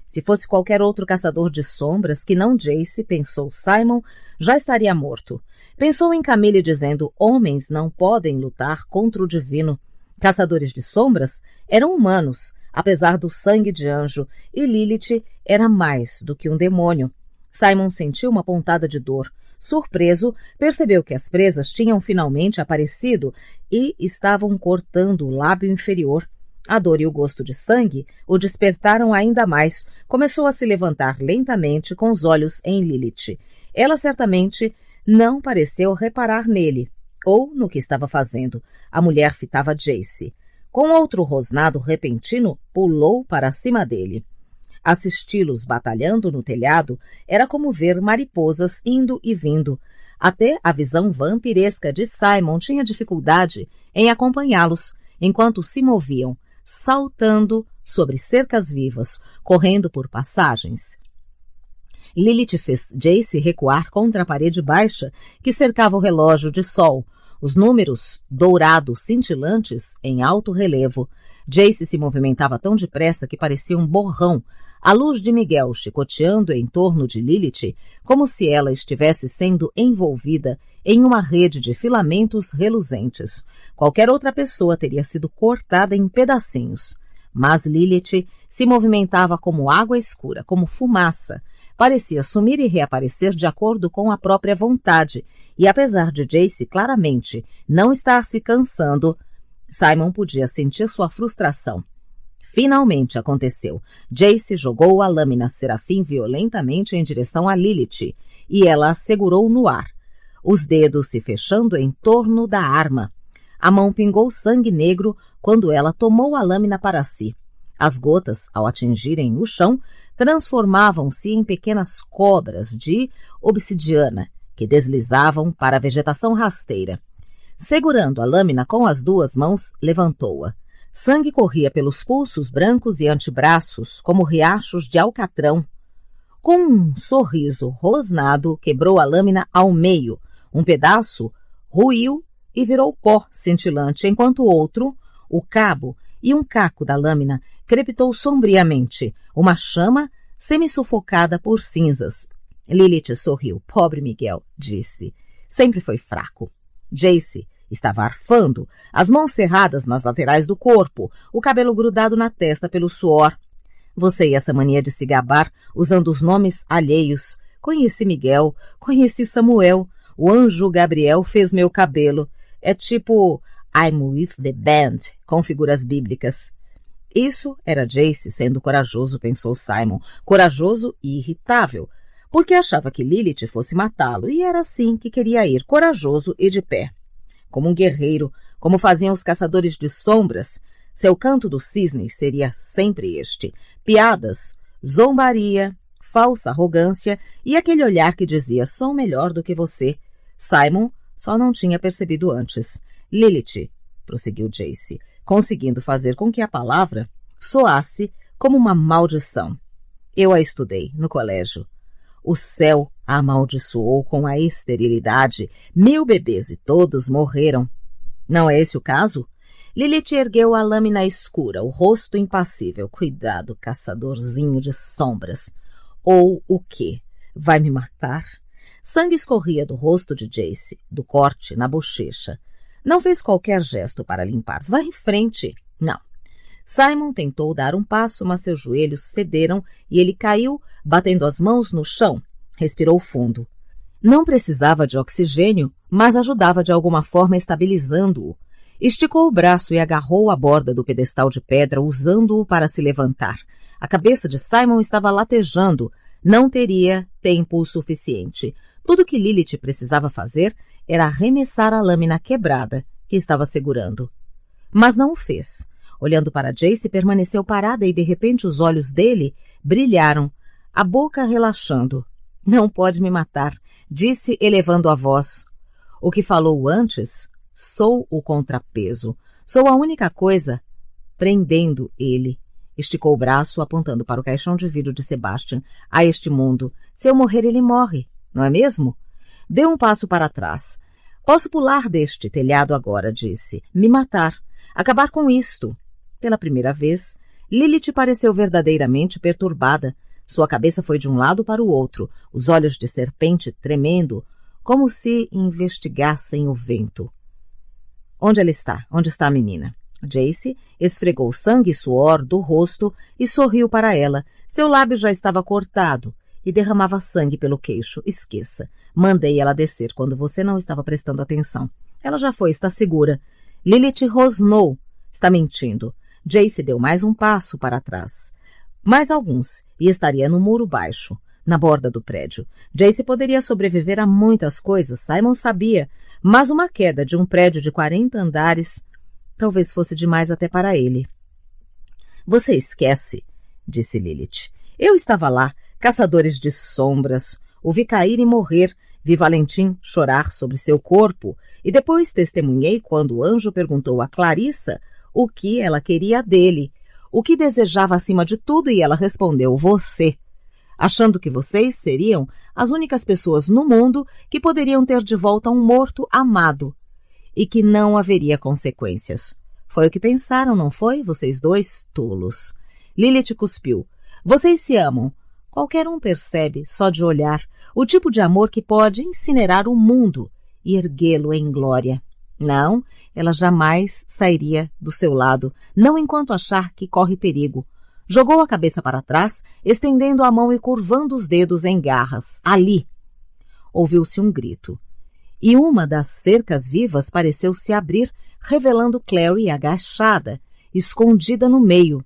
Se fosse qualquer outro caçador de sombras que não Jace, pensou Simon, já estaria morto. Pensou em Camille dizendo, homens não podem lutar contra o divino. Caçadores de sombras eram humanos, apesar do sangue de anjo, e Lilith era mais do que um demônio. Simon sentiu uma pontada de dor. Surpreso, percebeu que as presas tinham finalmente aparecido e estavam cortando o lábio inferior. A dor e o gosto de sangue o despertaram ainda mais. Começou a se levantar lentamente com os olhos em Lilith. Ela certamente não pareceu reparar nele, ou no que estava fazendo. A mulher fitava Jace. Com outro rosnado repentino, pulou para cima dele. Assisti-los batalhando no telhado era como ver mariposas indo e vindo. Até a visão vampiresca de Simon tinha dificuldade em acompanhá-los, enquanto se moviam, saltando sobre cercas vivas, correndo por passagens. Lilith fez Jace recuar contra a parede baixa que cercava o relógio de sol, os números dourados cintilantes em alto relevo. Jace se movimentava tão depressa que parecia um borrão, a luz de Miguel chicoteando em torno de Lilith, como se ela estivesse sendo envolvida em uma rede de filamentos reluzentes. Qualquer outra pessoa teria sido cortada em pedacinhos. Mas Lilith se movimentava como água escura, como fumaça. Parecia sumir e reaparecer de acordo com a própria vontade, e apesar de Jace claramente não estar se cansando, Simon podia sentir sua frustração. Finalmente aconteceu. Jace jogou a lâmina serafim violentamente em direção a Lilith, e ela a segurou no ar, os dedos se fechando em torno da arma. A mão pingou sangue negro quando ela tomou a lâmina para si. As gotas, ao atingirem o chão, transformavam-se em pequenas cobras de obsidiana que deslizavam para a vegetação rasteira. Segurando a lâmina com as duas mãos, levantou-a. Sangue corria pelos pulsos brancos e antebraços como riachos de alcatrão. Com um sorriso rosnado, quebrou a lâmina ao meio. Um pedaço ruiu e virou pó cintilante, enquanto o outro, o cabo e um caco da lâmina, crepitou sombriamente, uma chama semi-sufocada por cinzas. Lilith sorriu. Pobre Miguel, disse. Sempre foi fraco. Jace estava arfando, as mãos cerradas nas laterais do corpo, o cabelo grudado na testa pelo suor. Você e essa mania de se gabar usando os nomes alheios. Conheci Miguel, conheci Samuel, o anjo Gabriel fez meu cabelo. É tipo I'm with the band, com figuras bíblicas. Isso era Jace sendo corajoso, pensou Simon, corajoso e irritável, porque achava que Lilith fosse matá-lo e era assim que queria ir, corajoso e de pé. Como um guerreiro, como faziam os caçadores de sombras, seu canto do cisne seria sempre este. Piadas, zombaria, falsa arrogância e aquele olhar que dizia, sou melhor do que você. Simon só não tinha percebido antes. Lilith, prosseguiu Jace, conseguindo fazer com que a palavra soasse como uma maldição. Eu a estudei no colégio. O céu a amaldiçoou com a esterilidade. 1000 bebês e todos morreram. Não é esse o caso? Lilith ergueu a lâmina escura, o rosto impassível. Cuidado, caçadorzinho de sombras. Ou o quê? Vai me matar? Sangue escorria do rosto de Jace, do corte na bochecha. Não fez qualquer gesto para limpar. Vá em frente. Não. Simon tentou dar um passo, mas seus joelhos cederam e ele caiu, batendo as mãos no chão. Respirou fundo. Não precisava de oxigênio, mas ajudava de alguma forma estabilizando-o. Esticou o braço e agarrou a borda do pedestal de pedra, usando-o para se levantar. A cabeça de Simon estava latejando. Não teria tempo o suficiente. Tudo que Lilith precisava fazer era arremessar a lâmina quebrada que estava segurando. Mas não o fez. Olhando para Jace, permaneceu parada e de repente os olhos dele brilharam, a boca relaxando. Não pode me matar, disse elevando a voz. O que falou antes, sou o contrapeso. Sou a única coisa prendendo ele. Esticou o braço, apontando para o caixão de vidro de Sebastian. A este mundo. Se eu morrer, ele morre, não é mesmo? Deu um passo para trás. Posso pular deste telhado agora, disse. Me matar. Acabar com isto. Pela primeira vez, Lilith pareceu verdadeiramente perturbada. Sua cabeça foi de um lado para o outro, os olhos de serpente tremendo, como se investigassem o vento. Onde ela está? Onde está a menina? Jace esfregou sangue e suor do rosto e sorriu para ela. Seu lábio já estava cortado e derramava sangue pelo queixo. Esqueça. Mandei ela descer quando você não estava prestando atenção. Ela já foi, está segura. Lilith rosnou. Está mentindo. Jace deu mais um passo para trás. Mais alguns, e estaria no muro baixo, na borda do prédio. Jace poderia sobreviver a muitas coisas, Simon sabia, mas uma queda de um prédio de 40 andares talvez fosse demais até para ele. Você esquece, disse Lilith. Eu estava lá, caçadores de sombras. O vi cair e morrer, vi Valentim chorar sobre seu corpo, e depois testemunhei quando o anjo perguntou a Clarissa o que ela queria dele, o que desejava acima de tudo, e ela respondeu, você, achando que vocês seriam as únicas pessoas no mundo que poderiam ter de volta um morto amado e que não haveria consequências. Foi o que pensaram, não foi? Vocês dois tolos. Lilith cuspiu. Vocês se amam. Qualquer um percebe, só de olhar, o tipo de amor que pode incinerar o mundo e erguê-lo em glória. Não, ela jamais sairia do seu lado, não enquanto achar que corre perigo. Jogou a cabeça para trás, estendendo a mão e curvando os dedos em garras. Ali! Ouviu-se um grito. E uma das cercas vivas pareceu se abrir, revelando Clary agachada, escondida no meio.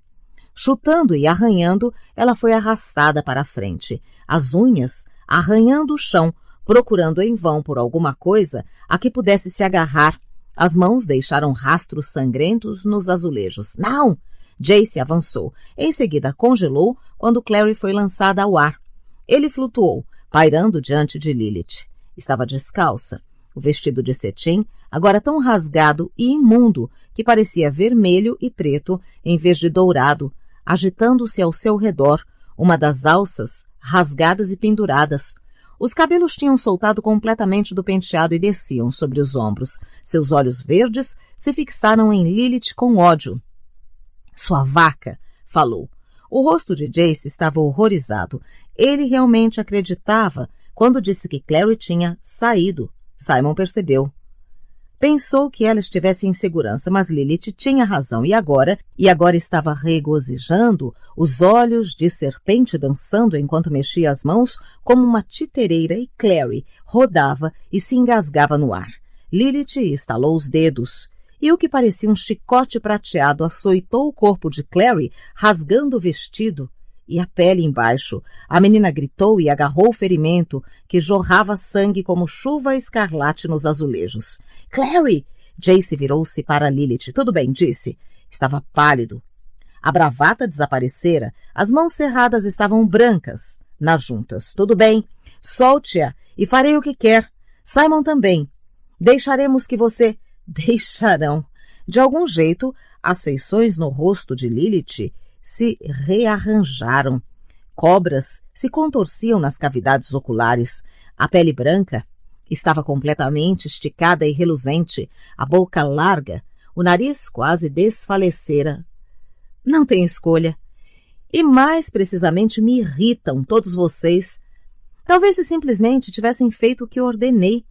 Chutando e arranhando, ela foi arrastada para a frente, as unhas arranhando o chão, procurando em vão por alguma coisa a que pudesse se agarrar. As mãos deixaram rastros sangrentos nos azulejos. Não! Jace avançou. Em seguida, congelou quando Clary foi lançada ao ar. Ele flutuou, pairando diante de Lilith. Estava descalça. O vestido de cetim, agora tão rasgado e imundo que parecia vermelho e preto em vez de dourado, agitando-se ao seu redor, uma das alças rasgadas e penduradas. Os cabelos tinham soltado completamente do penteado e desciam sobre os ombros. Seus olhos verdes se fixaram em Lilith com ódio. Sua vaca, falou. O rosto de Jace estava horrorizado. Ele realmente acreditava quando disse que Clary tinha saído. Simon percebeu. Pensou que ela estivesse em segurança, mas Lilith tinha razão e agora estava regozijando, os olhos de serpente dançando enquanto mexia as mãos como uma titereira e Clary rodava e se engasgava no ar. Lilith estalou os dedos e o que parecia um chicote prateado açoitou o corpo de Clary, rasgando o vestido e a pele embaixo. A menina gritou e agarrou o ferimento, que jorrava sangue como chuva escarlate nos azulejos. — Clary! Jace virou-se para Lilith. — Tudo bem, disse. Estava pálido. A bravata desaparecera. As mãos cerradas estavam brancas nas juntas. — Tudo bem. Solte-a e farei o que quer. Simon também. Deixaremos que você... Deixarão. De algum jeito, as feições no rosto de Lilith se rearranjaram. Cobras se contorciam nas cavidades oculares. A pele branca estava completamente esticada e reluzente, a boca larga, o nariz quase desfalecera. Não tem escolha. E mais precisamente me irritam todos vocês. Talvez se simplesmente tivessem feito o que ordenei.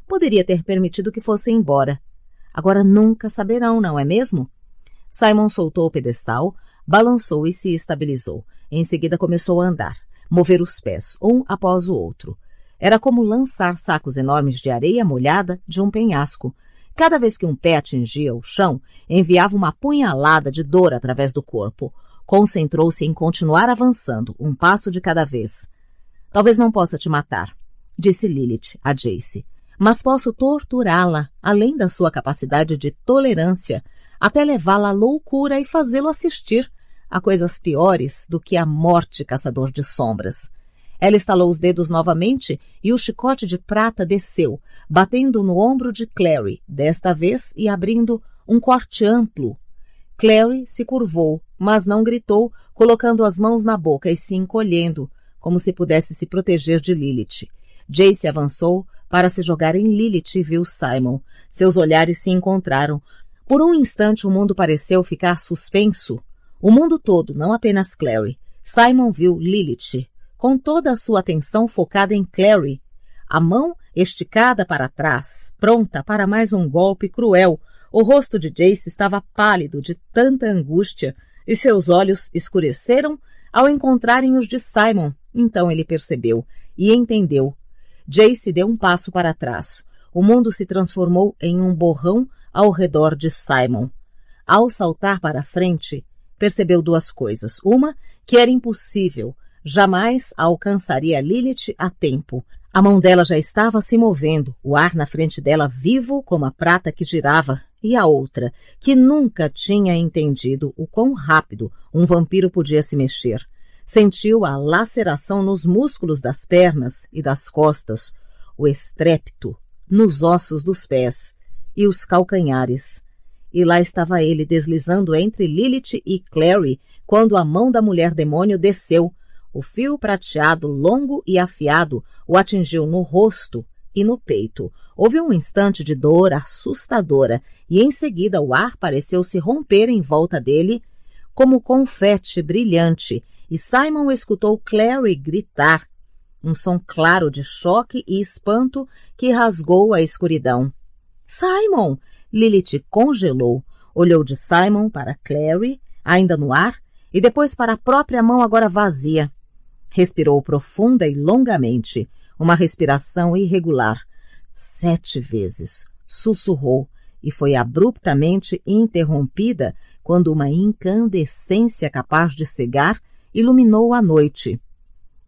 Poderia ter permitido que fossem embora. Agora nunca saberão, não é mesmo? Simon soltou o pedestal, balançou e se estabilizou. Em seguida começou a andar, mover os pés, um após o outro. Era como lançar sacos enormes de areia molhada de um penhasco. Cada vez que um pé atingia o chão, enviava uma punhalada de dor através do corpo. Concentrou-se em continuar avançando, um passo de cada vez. — Talvez não possa te matar, disse Lilith a Jace, mas posso torturá-la, além da sua capacidade de tolerância, até levá-la à loucura e fazê-lo assistir a coisas piores do que a morte caçador de sombras. Ela estalou os dedos novamente e o chicote de prata desceu, batendo no ombro de Clary, desta vez e abrindo um corte amplo. Clary se curvou, mas não gritou, colocando as mãos na boca e se encolhendo, como se pudesse se proteger de Lilith. Jace avançou para se jogar em Lilith e viu Simon. Seus olhares se encontraram. Por um instante o mundo pareceu ficar suspenso. O mundo todo, não apenas Clary. Simon viu Lilith, com toda a sua atenção focada em Clary. A mão esticada para trás, pronta para mais um golpe cruel. O rosto de Jace estava pálido de tanta angústia e seus olhos escureceram ao encontrarem os de Simon. Então ele percebeu e entendeu. Jace deu um passo para trás. O mundo se transformou em um borrão ao redor de Simon. Ao saltar para a frente, percebeu duas coisas. Uma, que era impossível. Jamais alcançaria Lilith a tempo. A mão dela já estava se movendo, o ar na frente dela vivo como a prata que girava. E a outra, que nunca tinha entendido o quão rápido um vampiro podia se mexer. Sentiu a laceração nos músculos das pernas e das costas, o estrépito nos ossos dos pés e os calcanhares. E lá estava ele deslizando entre Lilith e Clary quando a mão da mulher-demônio desceu. O fio prateado, longo e afiado, o atingiu no rosto e no peito. Houve um instante de dor assustadora e em seguida o ar pareceu se romper em volta dele como confete brilhante e Simon escutou Clary gritar. Um som claro de choque e espanto que rasgou a escuridão. — Simon! Lilith congelou, olhou de Simon para Clary, ainda no ar, e depois para a própria mão agora vazia. Respirou profunda e longamente, uma respiração irregular. 7 vezes, sussurrou, e foi abruptamente interrompida quando uma incandescência capaz de cegar iluminou a noite.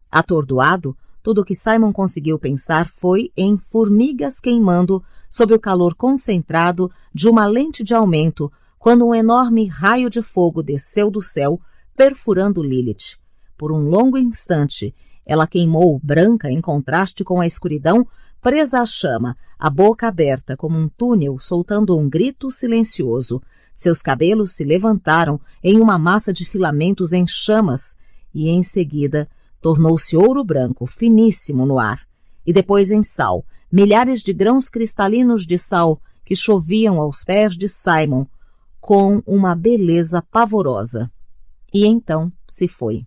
Atordoado, tudo o que Simon conseguiu pensar foi em formigas queimando sob o calor concentrado de uma lente de aumento, quando um enorme raio de fogo desceu do céu, perfurando Lilith. Por um longo instante, ela queimou branca em contraste com a escuridão, presa à chama, a boca aberta como um túnel, soltando um grito silencioso. Seus cabelos se levantaram em uma massa de filamentos em chamas e, em seguida, tornou-se ouro branco, finíssimo no ar. E depois em sal, milhares de grãos cristalinos de sal que choviam aos pés de Simon com uma beleza pavorosa. E então se foi.